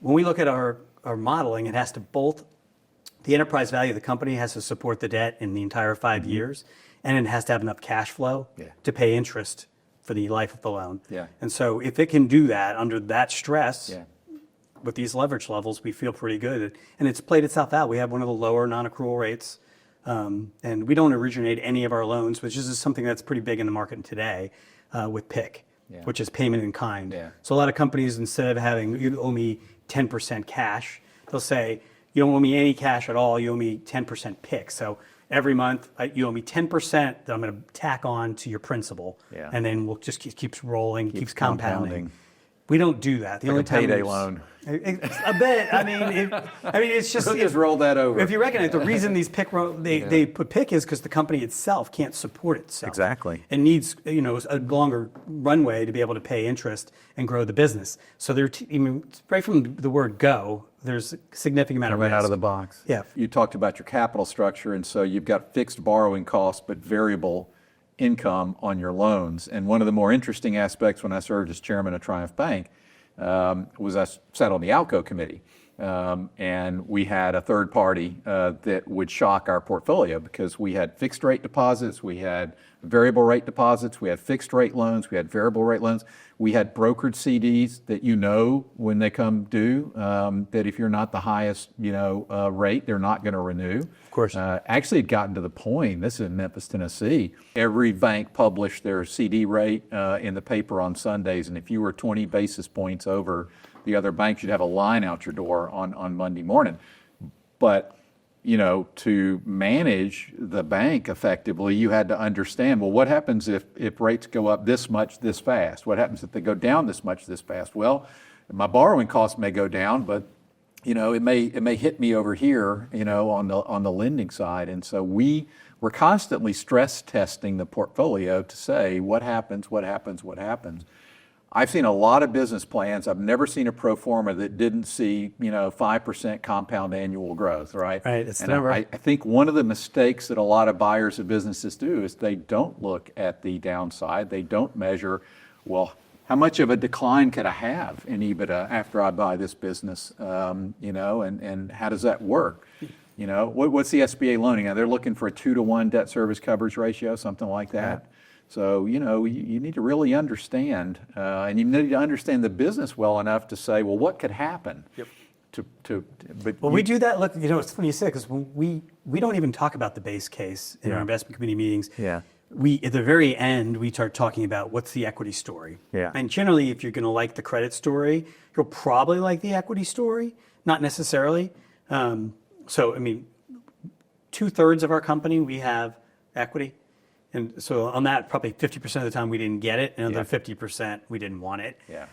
When we look at our modeling, it has to both, the enterprise value of the company has to support the debt in the entire 5 years, and it has to have enough cash flow to pay interest for the life of the loan. Yeah. And so if it can do that under that stress, with these leverage levels, we feel pretty good. And it's played itself out. We have one of the lower non-accrual rates. And we don't originate any of our loans, which is something that's pretty big in the market today, with PIK, which is payment in kind. Yeah. So a lot of companies, instead of having, you owe me 10% cash, they'll say, you don't owe me any cash at all, you owe me 10% PIK. So every month, you owe me 10% that I'm going to tack on to your principal. Yeah. And then we'll just keeps rolling, keeps compounding. compounding. We don't do that. The Like only a time payday we- loan. A bit. I mean, it's just. We'll just roll that over. If you recognize the reason these PIK they put PIK is because the company itself can't support itself. Exactly. It needs a longer runway to be able to pay interest and grow the business. So right from the word go, there's a significant amount of risk. Right out of the box. Yeah. You talked about your capital structure, and so you've got fixed borrowing costs, but variable income on your loans. And one of the more interesting aspects when I served as chairman of Triumph Bank was I sat on the ALCO committee. And we had a third party that would shock our portfolio because we had fixed rate deposits, we had variable rate deposits, we had fixed rate loans, we had variable rate loans, we had brokered CDs that when they come due, that if you're not the highest rate, they're not going to renew. Of course. Actually, it gotten to the point, this is in Memphis, Tennessee, every bank published their CD rate in the paper on Sundays, and if you were 20 basis points over the other banks, you'd have a line out your door on Monday morning. But to manage the bank effectively, you had to understand, well, what happens if rates go up this much this fast? What happens if they go down this much this fast? Well, my borrowing costs may go down, but it may hit me over here, on the lending side. And so we're constantly stress testing the portfolio to say what happens. I've seen a lot of business plans. I've never seen a pro forma that didn't see, 5% compound annual growth, right? Right, it's and never. I think one of the mistakes that a lot of buyers of businesses do is they don't look at the downside. They don't measure, well, how much of a decline could I have in EBITDA after I buy this business, and how does that work? What's the SBA loaning? They're looking for a 2-to-1 debt service coverage ratio, something like that. Yeah. So, you need to really understand, and you need to understand the business well enough to say, well, what could happen? Yep. We do that. Look, it's funny you say, because we don't even talk about the base case in our investment committee meetings. Yeah. At the very end, we start talking about what's the equity story. Yeah. And generally, if you're going to like the credit story, you'll probably like the equity story, not necessarily. So, 2/3 of our company, we have equity. And so on that, probably 50% of the time we didn't get it, and another 50% we didn't want it. Yeah.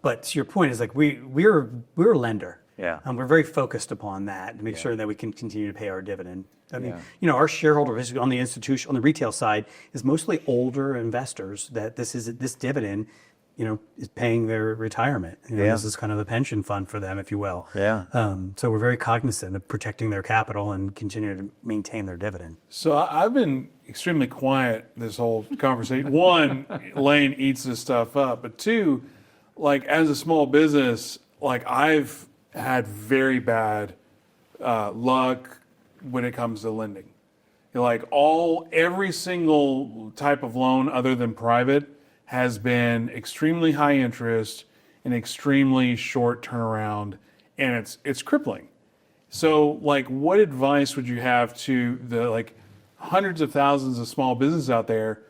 But to your point is like we're a lender. Yeah. We're very focused upon that to make sure that we can continue to pay our dividend. Our shareholder base on the retail side is mostly older investors that this dividend, is paying their retirement. This is kind of a pension fund for them, if you will. Yeah. So we're very cognizant of protecting their capital and continuing to maintain their dividend. So I've been extremely quiet this whole conversation. One, Lane eats this stuff up, but two, like as a small business, like I've had very bad luck when it comes to lending. Every single type of loan other than private has been extremely high interest and extremely short turnaround, and it's crippling. So, what advice would you have to the hundreds of thousands of small businesses out there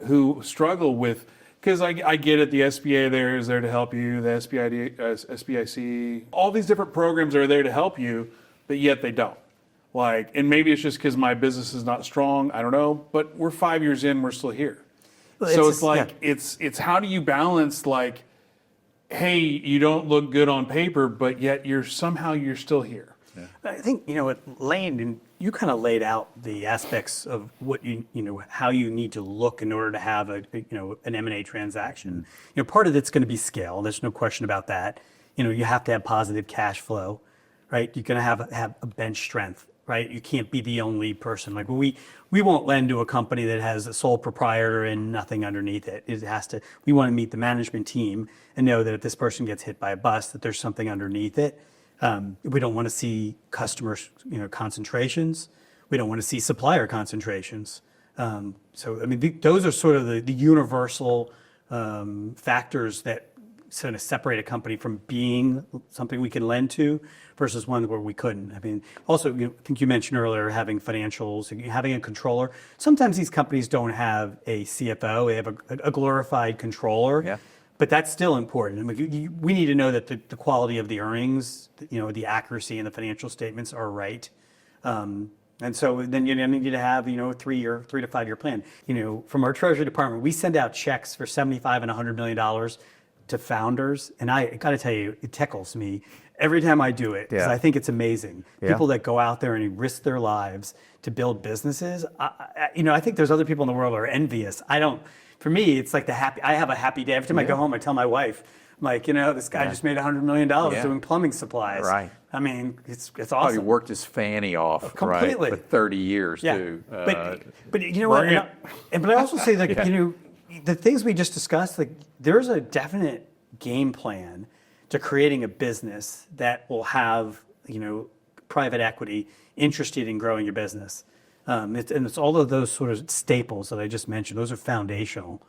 who struggle with? Because I get it, the SBA is there to help you, the SBIC, all these different programs are there to help you, but yet they don't. And maybe it's just because my business is not strong, I don't know, but we're 5 years in, we're still here. Well, so it's how do you balance hey, you don't look good on paper, but yet you're still here. Yeah. I think Lane, and you kind of laid out the aspects of what how you need to look in order to have an M&A transaction. Part of it's going to be scale. There's no question about that. You have to have positive cash flow, right? You're going to have a bench strength, right? You can't be the only person. We won't lend to a company that has a sole proprietor and nothing underneath it. We want to meet the management team and know that if this person gets hit by a bus, that there's something underneath it. We don't want to see customer, concentrations. We don't want to see supplier concentrations. Those are sort of the universal factors that sort of separate a company from being something we can lend to versus one where we couldn't. Also, I think you mentioned earlier having financials, having a controller. Sometimes these companies don't have a CFO; they have a glorified controller. Yeah. But that's still important. We need to know that the quality of the earnings, the accuracy in the financial statements are right. And so then you need to have, a 3 to 5 year plan. From our Treasury Department, we send out checks for $75 and $100 million to founders. And I got to tell you, it tickles me every time I do it, because I think it's amazing. Yeah. People that go out there and risk their lives to build businesses. I think there's other people in the world who are envious. For me, it's like I have a happy day. Every time I go home, I tell my wife, I'm like, this guy just made $100 million doing plumbing supplies. Right. It's awesome. Probably worked his fanny off, completely. right, for 30 years, Yeah. too. But you know what? But I also say, the things we just discussed, there's a definite game plan to creating a business that will have, private equity interested in growing your business. It's all of those sort of staples that I just mentioned. Those are foundational.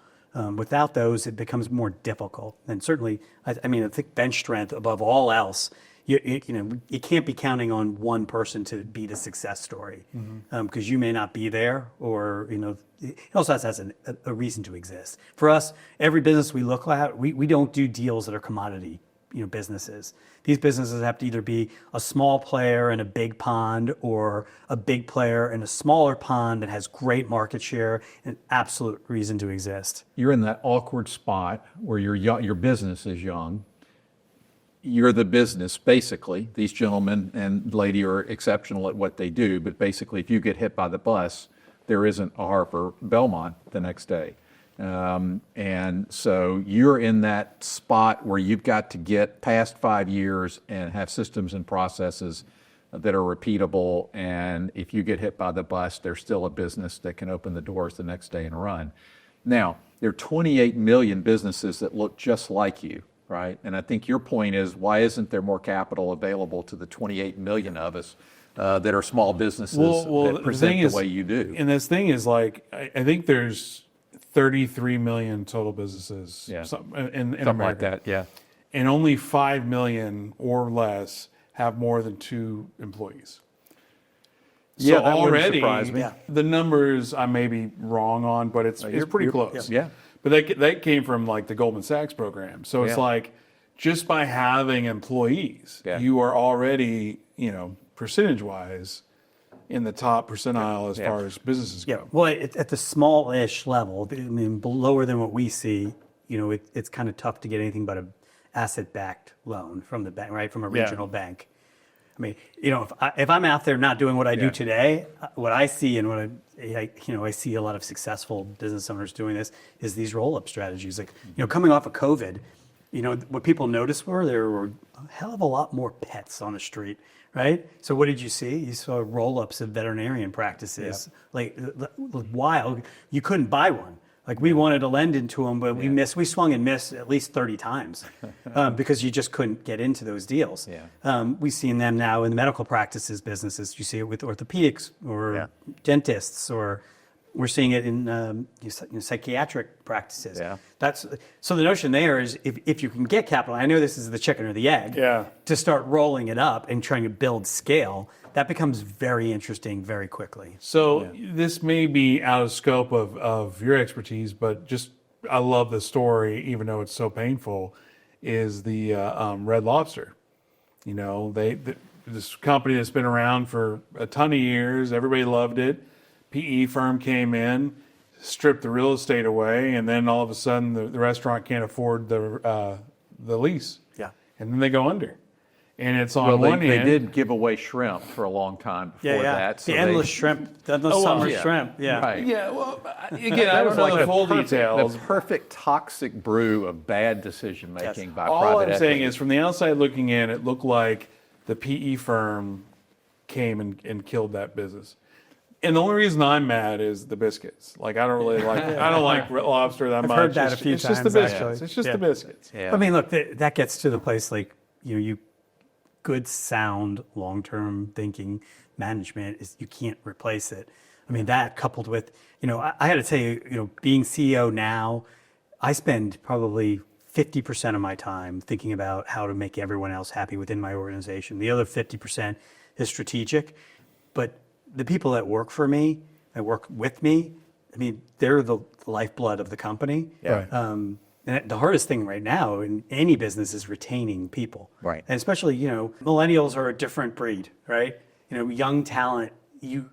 Without those, it becomes more difficult. And certainly, I think bench strength above all else. You can't be counting on one person to be the success story, because you may not be there, or it also has a reason to exist. For us, every business we look at, we don't do deals that are commodity businesses. These businesses have to either be a small player in a big pond, or a big player in a smaller pond that has great market share and absolute reason to exist. You're in that awkward spot where your business is young. You're the business, basically. These gentlemen and lady are exceptional at what they do, but basically if you get hit by the bus, there isn't a Harper Belmont the next day. And so you're in that spot where you've got to get past 5 years and have systems and processes that are repeatable. And if you get hit by the bus, there's still a business that can open the doors the next day and run. Now, there are 28 million businesses that look just like you, right? And I think your point is, why isn't there more capital available to the 28 million of us that are small businesses that present the way you do? And this thing is like, I think there's 33 million total businesses in Something America. like that, yeah. And only 5 million or less have more than 2 employees. So Yeah, that wouldn't already, surprise me. the numbers I may be wrong on, but it's pretty close. Yeah. But that came from like the Goldman Sachs program. So it's Yeah. like, just by having employees, Yeah. you are already, percentage-wise in the top percentile as far as businesses go. Yeah, well, at the small-ish level, I mean, lower than what we see, it's kind of tough to get anything but an asset-backed loan from the bank, right, from a regional bank. I mean, if I'm out there not doing what I do today, what I see and what I see a lot of successful business owners doing this is these roll-up strategies. Like, coming off of COVID, what people noticed there were a hell of a lot more pets on the street, right? So what did you see? You saw roll-ups of veterinarian practices, like wild. You couldn't buy one. Like, we wanted to lend into them, but we swung and missed at least 30 times because you just couldn't get into those deals. We've seen them now in the medical practices businesses. You see it with orthopedics or dentists, or we're seeing it in psychiatric practices. So the notion there is, if you can get capital, I know this is the chicken or the egg, to start rolling it up and trying to build scale, that becomes very interesting very quickly. So this may be out of scope of your expertise, but just, I love the story, even though it's so painful, is the Red Lobster. This company that's been around for a ton of years, everybody loved it. PE firm came in, stripped the real estate away, and then all of a sudden the restaurant can't afford the lease. And then they go under. And it's on one hand. They did give away shrimp for a long time before that. So the endless shrimp, the summer shrimp. Right. Yeah, well, again, I don't know the full details. The perfect toxic brew of bad decision making by All private I'm equity. saying is, from the outside looking in, it looked like the PE firm came and killed that business. And the only reason I'm mad is the biscuits. Like, I don't really like, I don't like Red Lobster that much. I've heard that a few it's just times, the biscuits. actually. It's just the biscuits. I mean, look, that gets to the place, like, you good, sound, long-term thinking management is, you can't replace it. I mean, that coupled with, I got to tell you, being CEO now, I spend probably 50% of my time thinking about how to make everyone else happy within my organization. The other 50% is strategic. But the people that work for me, that work with me, I mean, they're the lifeblood of the company. And the hardest thing right now in any business is retaining people. Right. And especially, millennials are a different breed, right? Young talent, you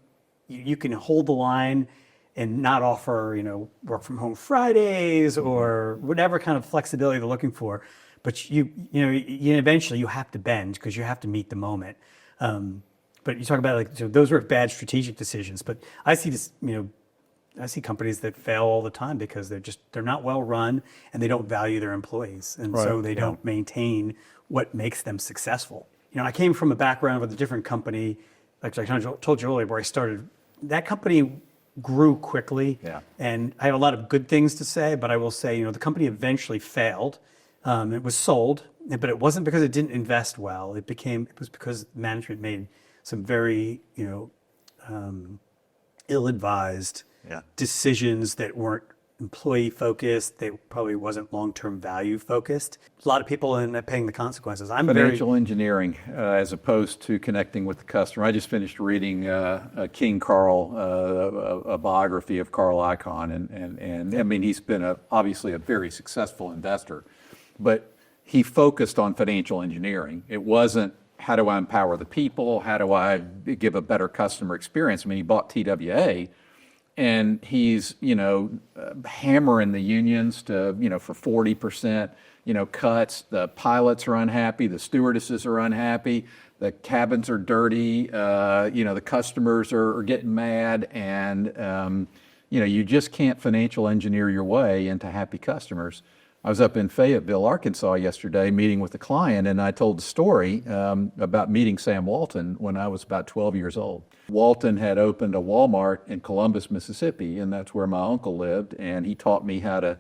can hold the line and not offer, work from home Fridays or whatever kind of flexibility they're looking for. But you eventually you have to bend because you have to meet the moment. But you talk about those were bad strategic decisions. But I see this, I see companies that fail all the time because they're not well run and they don't value their employees. And so they don't maintain what makes them successful. I came from a background with a different company, like I told you earlier, where I started. That company grew quickly. And I have a lot of good things to say, but I will say, the company eventually failed. It was sold, but it wasn't because it didn't invest well. It was because management made some very, ill-advised decisions that weren't employee focused. They probably wasn't long-term value focused. A lot of people end up paying the consequences. Financial engineering as opposed to connecting with the customer. I just finished reading King Carl, a biography of Carl Icahn, and I mean, he's been obviously a very successful investor, but he focused on financial engineering. It wasn't, how do I empower the people? How do I give a better customer experience? I mean, he bought TWA, and he's, hammering the unions to, for 40%, cuts. The pilots are unhappy. The stewardesses are unhappy. The cabins are dirty. The customers are getting mad. And, you just can't financial engineer your way into happy customers. I was up in Fayetteville, Arkansas yesterday meeting with a client, and I told the story about meeting Sam Walton when I was about 12 years old. Walton had opened a Walmart in Columbus, Mississippi, and that's where my uncle lived, and he taught me how to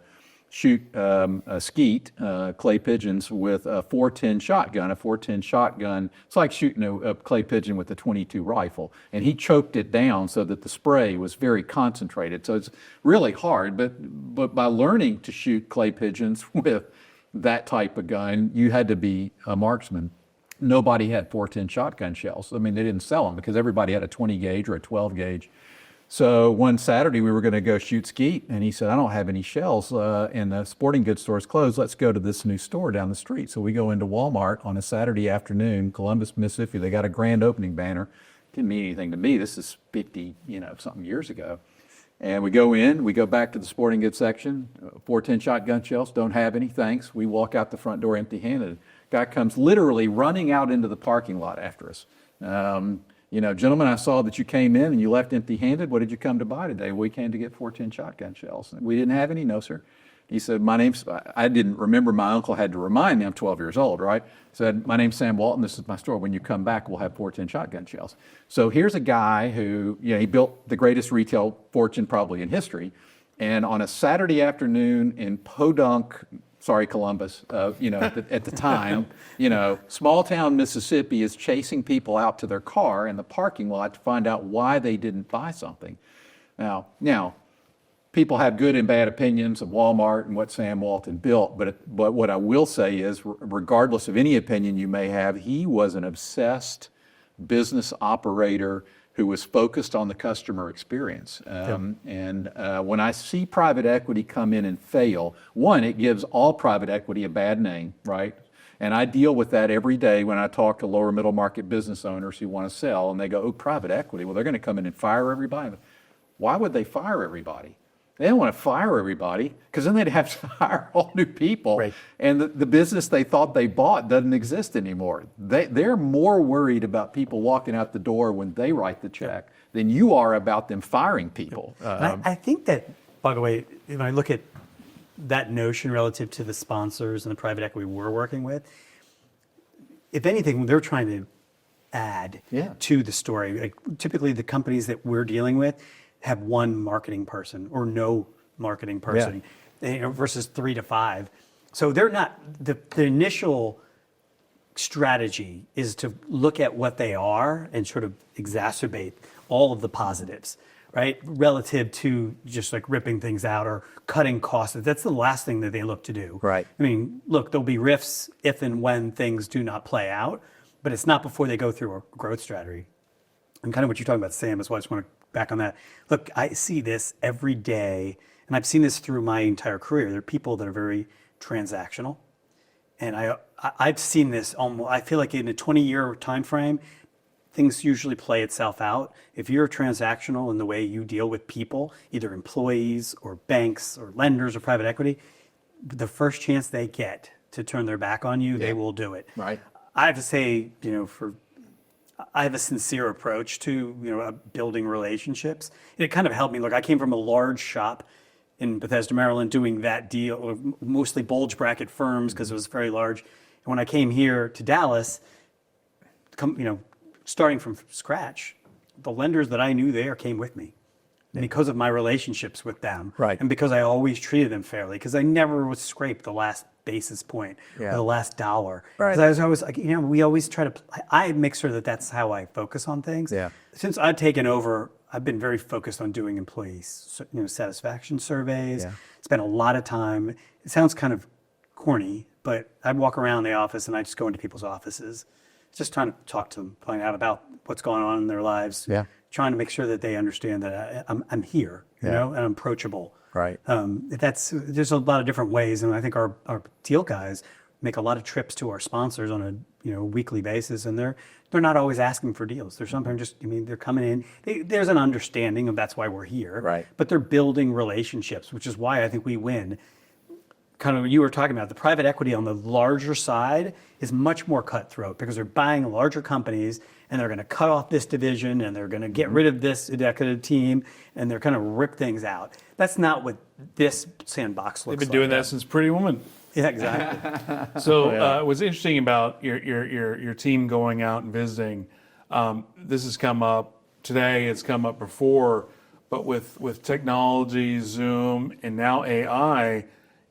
shoot a skeet, clay pigeons, with a 410 shotgun. A 410 shotgun, it's like shooting a clay pigeon with a .22 rifle. And he choked it down so that the spray was very concentrated. So it's really hard, but by learning to shoot clay pigeons with that type of gun, you had to be a marksman. Nobody had 410 shotgun shells. I mean, they didn't sell them because everybody had a 20 gauge or a 12 gauge. So one Saturday we were going to go shoot skeet, and he said, I don't have any shells, and the sporting goods store is closed. Let's go to this new store down the street. So we go into Walmart on a Saturday afternoon, Columbus, Mississippi. They got a grand opening banner. Didn't mean anything to me. This is 50, something years ago. And we go in, we go back to the sporting goods section, 410 shotgun shells, don't have any, thanks. We walk out the front door empty-handed. Guy comes literally running out into the parking lot after us. Gentlemen, I saw that you came in and you left empty-handed. What did you come to buy today? We came to get 410 shotgun shells. We didn't have any, no, sir. He said, I didn't remember, my uncle had to remind me, I'm 12 years old, right? Said, my name's Sam Walton, this is my store. When you come back, we'll have 410 shotgun shells. So here's a guy who, he built the greatest retail fortune probably in history. And on a Saturday afternoon in Podunk, Columbus, at the time, small town Mississippi is chasing people out to their car in the parking lot to find out why they didn't buy something. Now, people have good and bad opinions of Walmart and what Sam Walton built, but what I will say is, regardless of any opinion you may have, he was an obsessed business operator who was focused on the customer experience. And when I see private equity come in and fail, one, it gives all private equity a bad name, right? And I deal with that every day when I talk to lower middle market business owners who want to sell, and they go, oh, private equity, well, they're going to come in and fire everybody. Why would they fire everybody? They don't want to fire everybody, because then they'd have to hire all new people. Right. And the business they thought they bought doesn't exist anymore. They're more worried about people walking out the door when they write the check than you are about them firing people. I think that, by the way, when I look at that notion relative to the sponsors and the private equity we're working with, if anything, they're trying to add to the story. Like, typically, the companies that we're dealing with have one marketing person or no marketing person, versus 3 to 5. So they're not, the initial strategy is to look at what they are and sort of exacerbate all of the positives, right? Relative to just like ripping things out or cutting costs. That's the last thing that they look to do. Right. I mean, look, there'll be rifts if and when things do not play out, but it's not before they go through a growth strategy. And kind of what you're talking about, Sam, is why I just want to back on that. Look, I see this every day, and I've seen this through my entire career. There are people that are very transactional, and I've seen this almost, I feel like in a 20-year time frame, things usually play itself out. If you're transactional in the way you deal with people, either employees or banks or lenders or private equity, the first chance they get to turn their back on you, they will do it. Right. I have to say, I have a sincere approach to building relationships. It kind of helped me. Look, I came from a large shop in Bethesda, Maryland, doing that deal, mostly bulge bracket firms because it was very large. And when I came here to Dallas, starting from scratch, the lenders that I knew there came with me. And because of my relationships with them, right, and because I always treated them fairly, because I never would scrape the last basis point or the last dollar. Right. Because I was always like, we always try to, I make sure that that's how I focus on things. Yeah. Since I've taken over, I've been very focused on doing employees, satisfaction surveys. Yeah. Spent a lot of time. It sounds kind of corny, but I'd walk around the office and I just go into people's offices, just trying to talk to them, find out about what's going on in their lives. Yeah. Trying to make sure that they understand that I'm here, and I'm approachable. Right. There's a lot of different ways, and I think our deal guys make a lot of trips to our sponsors on a weekly basis, and they're not always asking for deals. They're sometimes just, they're coming in. There's an understanding of that's why we're here. Right. But they're building relationships, which is why I think we win. Kind of, you were talking about the private equity on the larger side is much more cutthroat because they're buying larger companies and they're going to cut off this division, and they're going to get rid of this executive team, and they're going to rip things out. That's not what this sandbox looks like. They've been doing that since Pretty Woman. Yeah, exactly. So what's interesting about your team going out and visiting, this has come up today, it's come up before, but with technology, Zoom, and now AI,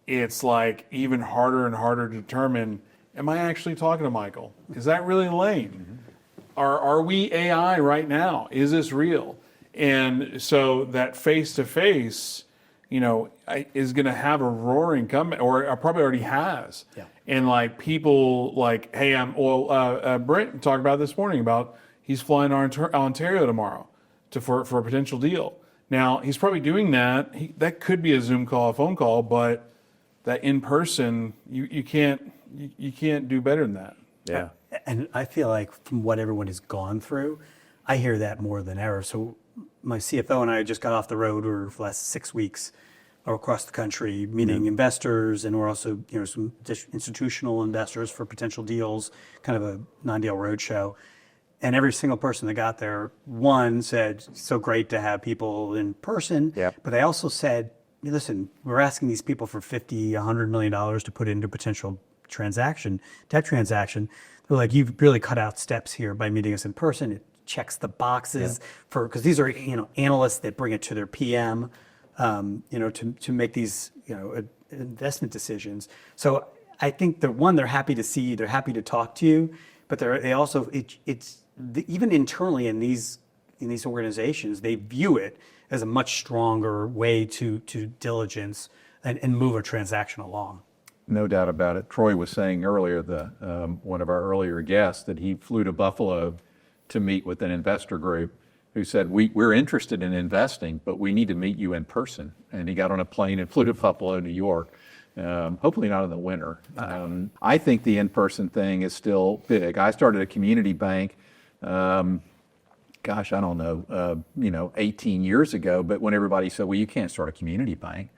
it's like even harder and harder to determine, am I actually talking to Michael? Is that really Lane? Are we AI right now? Is this real? And so that face-to-face, is going to have a roaring comeback, or probably already has. Yeah. And like people like, hey, Brent talked about this morning about he's flying to Ontario tomorrow for a potential deal. Now he's probably doing that. That could be a Zoom call, a phone call, but that in person, you can't do better than that. Yeah. And I feel like from what everyone has gone through, I hear that more than ever. So my CFO and I just got off the road for the last 6 weeks across the country, meeting investors, and we're also, some institutional investors for potential deals, kind of a non-deal roadshow. And every single person that got there, one said, so great to have people in person. Yep. But they also said, listen, we're asking these people for $50, $100 million to put into potential debt transaction. They're like, you've really cut out steps here by meeting us in person. It checks the boxes because these are, analysts that bring it to their PM, to make these, investment decisions. So I think they're happy to see you, they're happy to talk to you, but even internally in these organizations, they view it as a much stronger way to diligence and move a transaction along. No doubt about it. Troy was saying earlier, one of our earlier guests, that he flew to Buffalo to meet with an investor group who said, we're interested in investing, but we need to meet you in person. And he got on a plane and flew to Buffalo, New York. Hopefully not in the winter. I think the in-person thing is still big. I started a community bank, I don't know, 18 years ago, but when everybody said, well, you can't start a community bank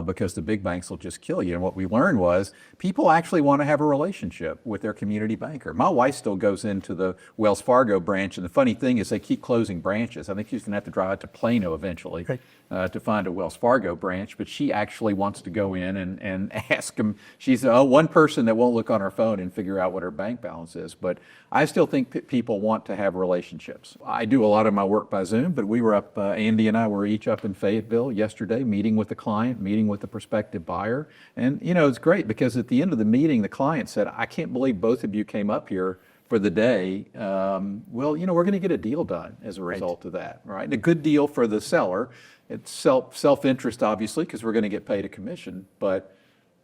because the big banks will just kill you. And what we learned was people actually want to have a relationship with their community banker. My wife still goes into the Wells Fargo branch, and the funny thing is they keep closing branches. I think she's going to have to drive out to Plano eventually to find a Wells Fargo branch, but she actually wants to go in and ask them. She's one person that won't look on her phone and figure out what her bank balance is. But I still think people want to have relationships. I do a lot of my work by Zoom, but we were up, Andy and I were each up in Fayetteville yesterday, meeting with the client, meeting with the prospective buyer. And, it's great because at the end of the meeting, the client said, I can't believe both of you came up here for the day. We're going to get a deal done as a result of that, right? And a good deal for the seller. It's self-interest, obviously, because we're going to get paid a commission. But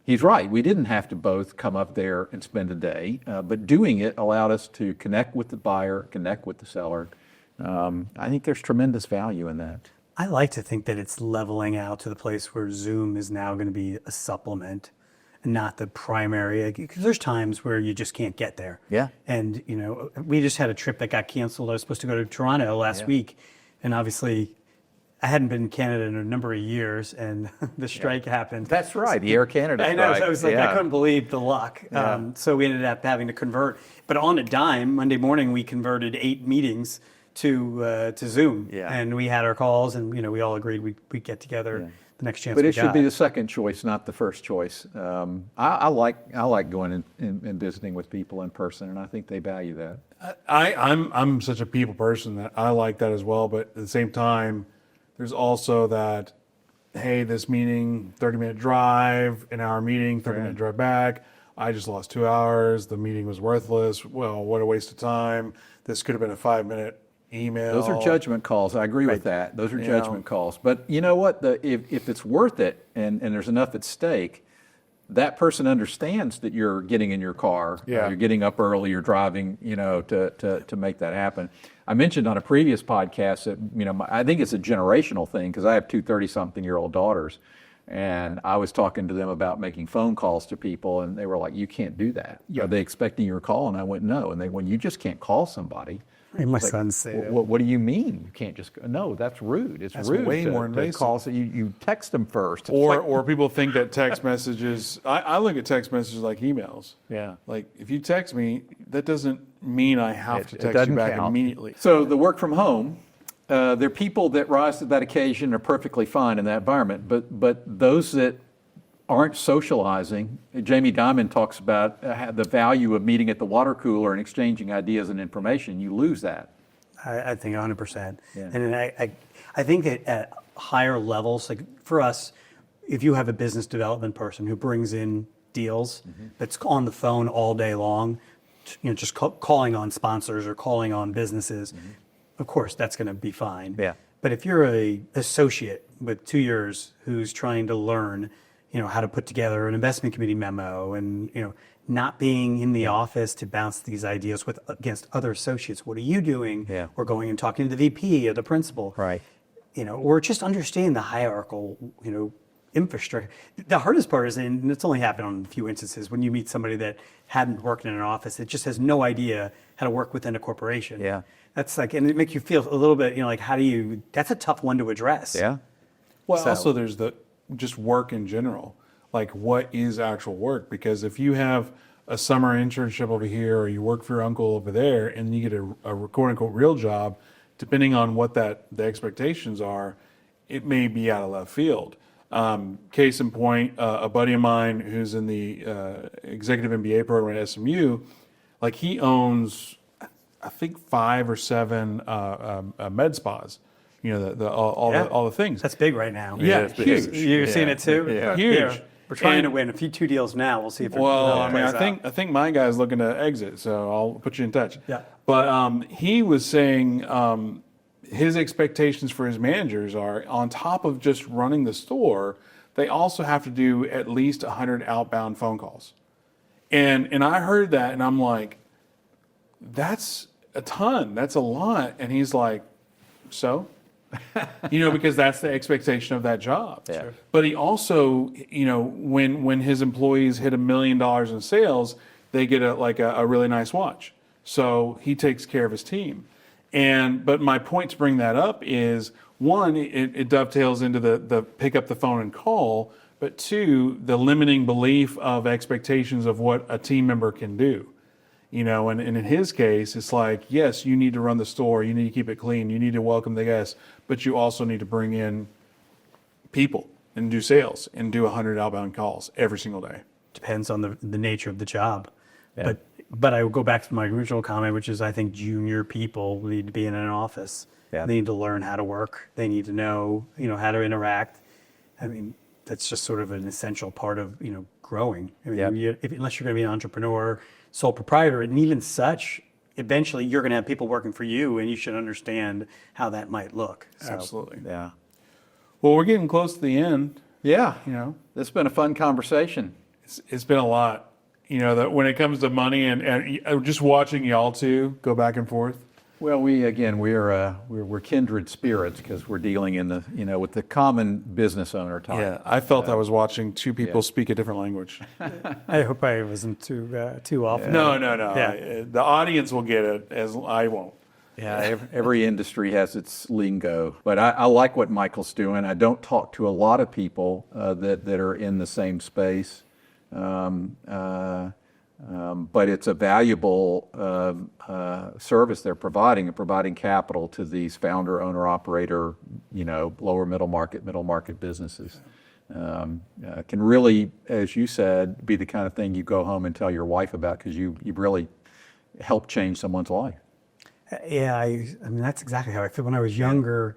he's right. We didn't have to both come up there and spend a day. But doing it allowed us to connect with the buyer, connect with the seller. I think there's tremendous value in that. I like to think that it's leveling out to the place where Zoom is now going to be a supplement and not the primary, because there's times where you just can't get there. Yeah. And, we just had a trip that got canceled. I was supposed to go to Toronto last week, and obviously I hadn't been in Canada in a number of years, and the strike happened. That's right, the Air Canada strike. I know, so I was like, I couldn't believe the luck. So we ended up having to convert. But on a dime, Monday morning, we converted 8 meetings to Zoom. Yeah. And we had our calls, and we all agreed we'd get together the next chance But we it should got. be the second choice, not the first choice. I like going and visiting with people in person, and I think they value that. I'm such a people person that I like that as well, but at the same time, there's also that, hey, this meeting, 30-minute drive, an hour meeting, 30-minute drive back. I just lost 2 hours. The meeting was worthless. Well, what a waste of time. This could have been a 5-minute email. Those are judgment calls. I agree with that. Those are judgment calls. But you know what? If it's worth it and there's enough at stake, that person understands that you're getting in your car, you're getting up early, you're driving, to make that happen. I mentioned on a previous podcast that, I think it's a generational thing because I have 2 30-something-year-old daughters. And I was talking to them about making phone calls to people, and they were like, you can't do that. Are they expecting your call? And I went, no. And they went, you just can't call somebody. Hey, my sons say that. What do you mean you can't just go? No, that's rude. That's rude. Way more to invasive. call, so you text them first. Or people think that text messages, I look at text messages like emails. Yeah. Like if you text me, that doesn't mean I have to It text you doesn't back count. immediately. So the work from home, there are people that rise to that occasion are perfectly fine in that environment, but those that aren't socializing, Jamie Dimon talks about the value of meeting at the water cooler and exchanging ideas and information. You lose that. I think 100%. Yeah. And I think that at higher levels, like for us, if you have a business development person who brings in deals that's on the phone all day long, just calling on sponsors or calling on businesses, of course, that's going to be fine. Yeah. But if you're a associate with 2 years who's trying to learn, how to put together an investment committee memo and, not being in the office to bounce these ideas against other associates, what are you doing? Yeah. Or going and talking to the VP or the principal. Right. Or just understand the hierarchical, infrastructure. The hardest part is, and it's only happened on a few instances, when you meet somebody that hadn't worked in an office, that just has no idea how to work within a corporation. Yeah. That's like, and it makes you feel a little bit, like, that's a tough one to address. Yeah. Well, So- also there's just work in general. Like, what is actual work? Because if you have a summer internship over here, or you work for your uncle over there, and you get a quote unquote real job, depending on what the expectations are, it may be out of left field. Case in point, a buddy of mine who's in the executive MBA program at SMU, like he owns, I think 5 or 7 med spas. All the things. That's big right now. Yeah, it's big. huge. You're seeing it too? Yeah. Huge. We're trying to And- win a few 2 deals now. We'll see if it Well, really plays out. I think my guy's looking to exit, so I'll put you in touch. Yeah. But he was saying his expectations for his managers are, on top of just running the store, they also have to do at least 100 outbound phone calls. And I heard that, and I'm like, that's a ton. That's a lot. And he's like, so? Because that's the expectation of that job. Yeah. Sure. But he also, when his employees hit $1 million in sales, they get a really nice watch. So he takes care of his team. But my point to bring that up is, one, it dovetails into the pick up the phone and call, but 2, the limiting belief of expectations of what a team member can do. And in his case, it's like, yes, you need to run the store, you need to keep it clean, you need to welcome the guests, but you also need to bring in people and do sales and do 100 outbound calls every single day. Depends on the nature of the job. Yeah. But I will go back to my original comment, which is I think junior people need to be in an office. Yeah. They need to learn how to work. They need to know, how to interact. I mean, that's just sort of an essential part of, growing. I mean, Yeah. unless you're going to be an entrepreneur, sole proprietor, and even such, eventually you're going to have people working for you, and you should understand how that might look. So, Absolutely. Yeah. Well, we're getting close to the end. Yeah. You This has been a fun conversation. It's been a lot. That when it comes to money and just watching y'all two go back and forth. Well, we're kindred spirits because we're dealing in the with the common business owner type. Yeah, I felt I was watching two people speak a different language. I hope I wasn't too often. No. Yeah. The audience will get it, as I won't. Yeah, every industry has its lingo, but I like what Michael's doing. I don't talk to a lot of people that are in the same space, but it's a valuable service they're providing capital to these founder, owner, operator, lower middle market businesses. Can really, as you said, be the kind of thing you go home and tell your wife about because you really helped change someone's life. Yeah, I mean, that's exactly how I feel. When I was younger,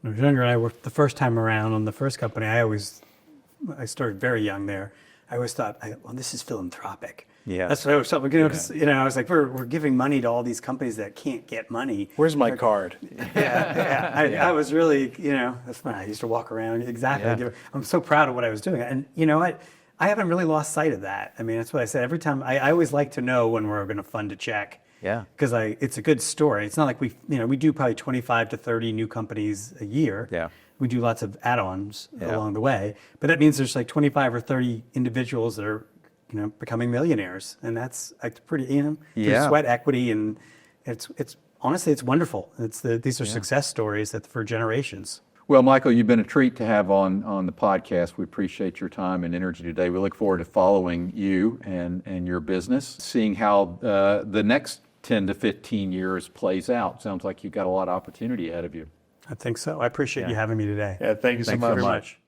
and I worked the first time around on the first company, I started very young there. I always thought, well, this is philanthropic. Yeah. That's what I was thought, 'cause, I was like, we're giving money to all these companies that can't get money. Where's my card? I was really, that's when I used to walk around. Exactly. Yeah. I'm so proud of what I was doing. And you know what? I haven't really lost sight of that. I mean, that's what I said. Every time, I always like to know when we're going to fund a check. Yeah. Because it's a good story. It's not like we do probably 25 to 30 new companies a year. Yeah. We do lots of add-ons along the way. But that means there's like 25 or 30 individuals that are, becoming millionaires. And that's pretty, through sweat equity. And it's honestly, it's wonderful. These are success stories for generations. Well, Michael, you've been a treat to have on the podcast. We appreciate your time and energy today. We look forward to following you and your business, seeing how the next 10 to 15 years plays out. Sounds like you've got a lot of opportunity ahead of you. I think so. I appreciate you having me today. Yeah, thank you so Thanks so much. much.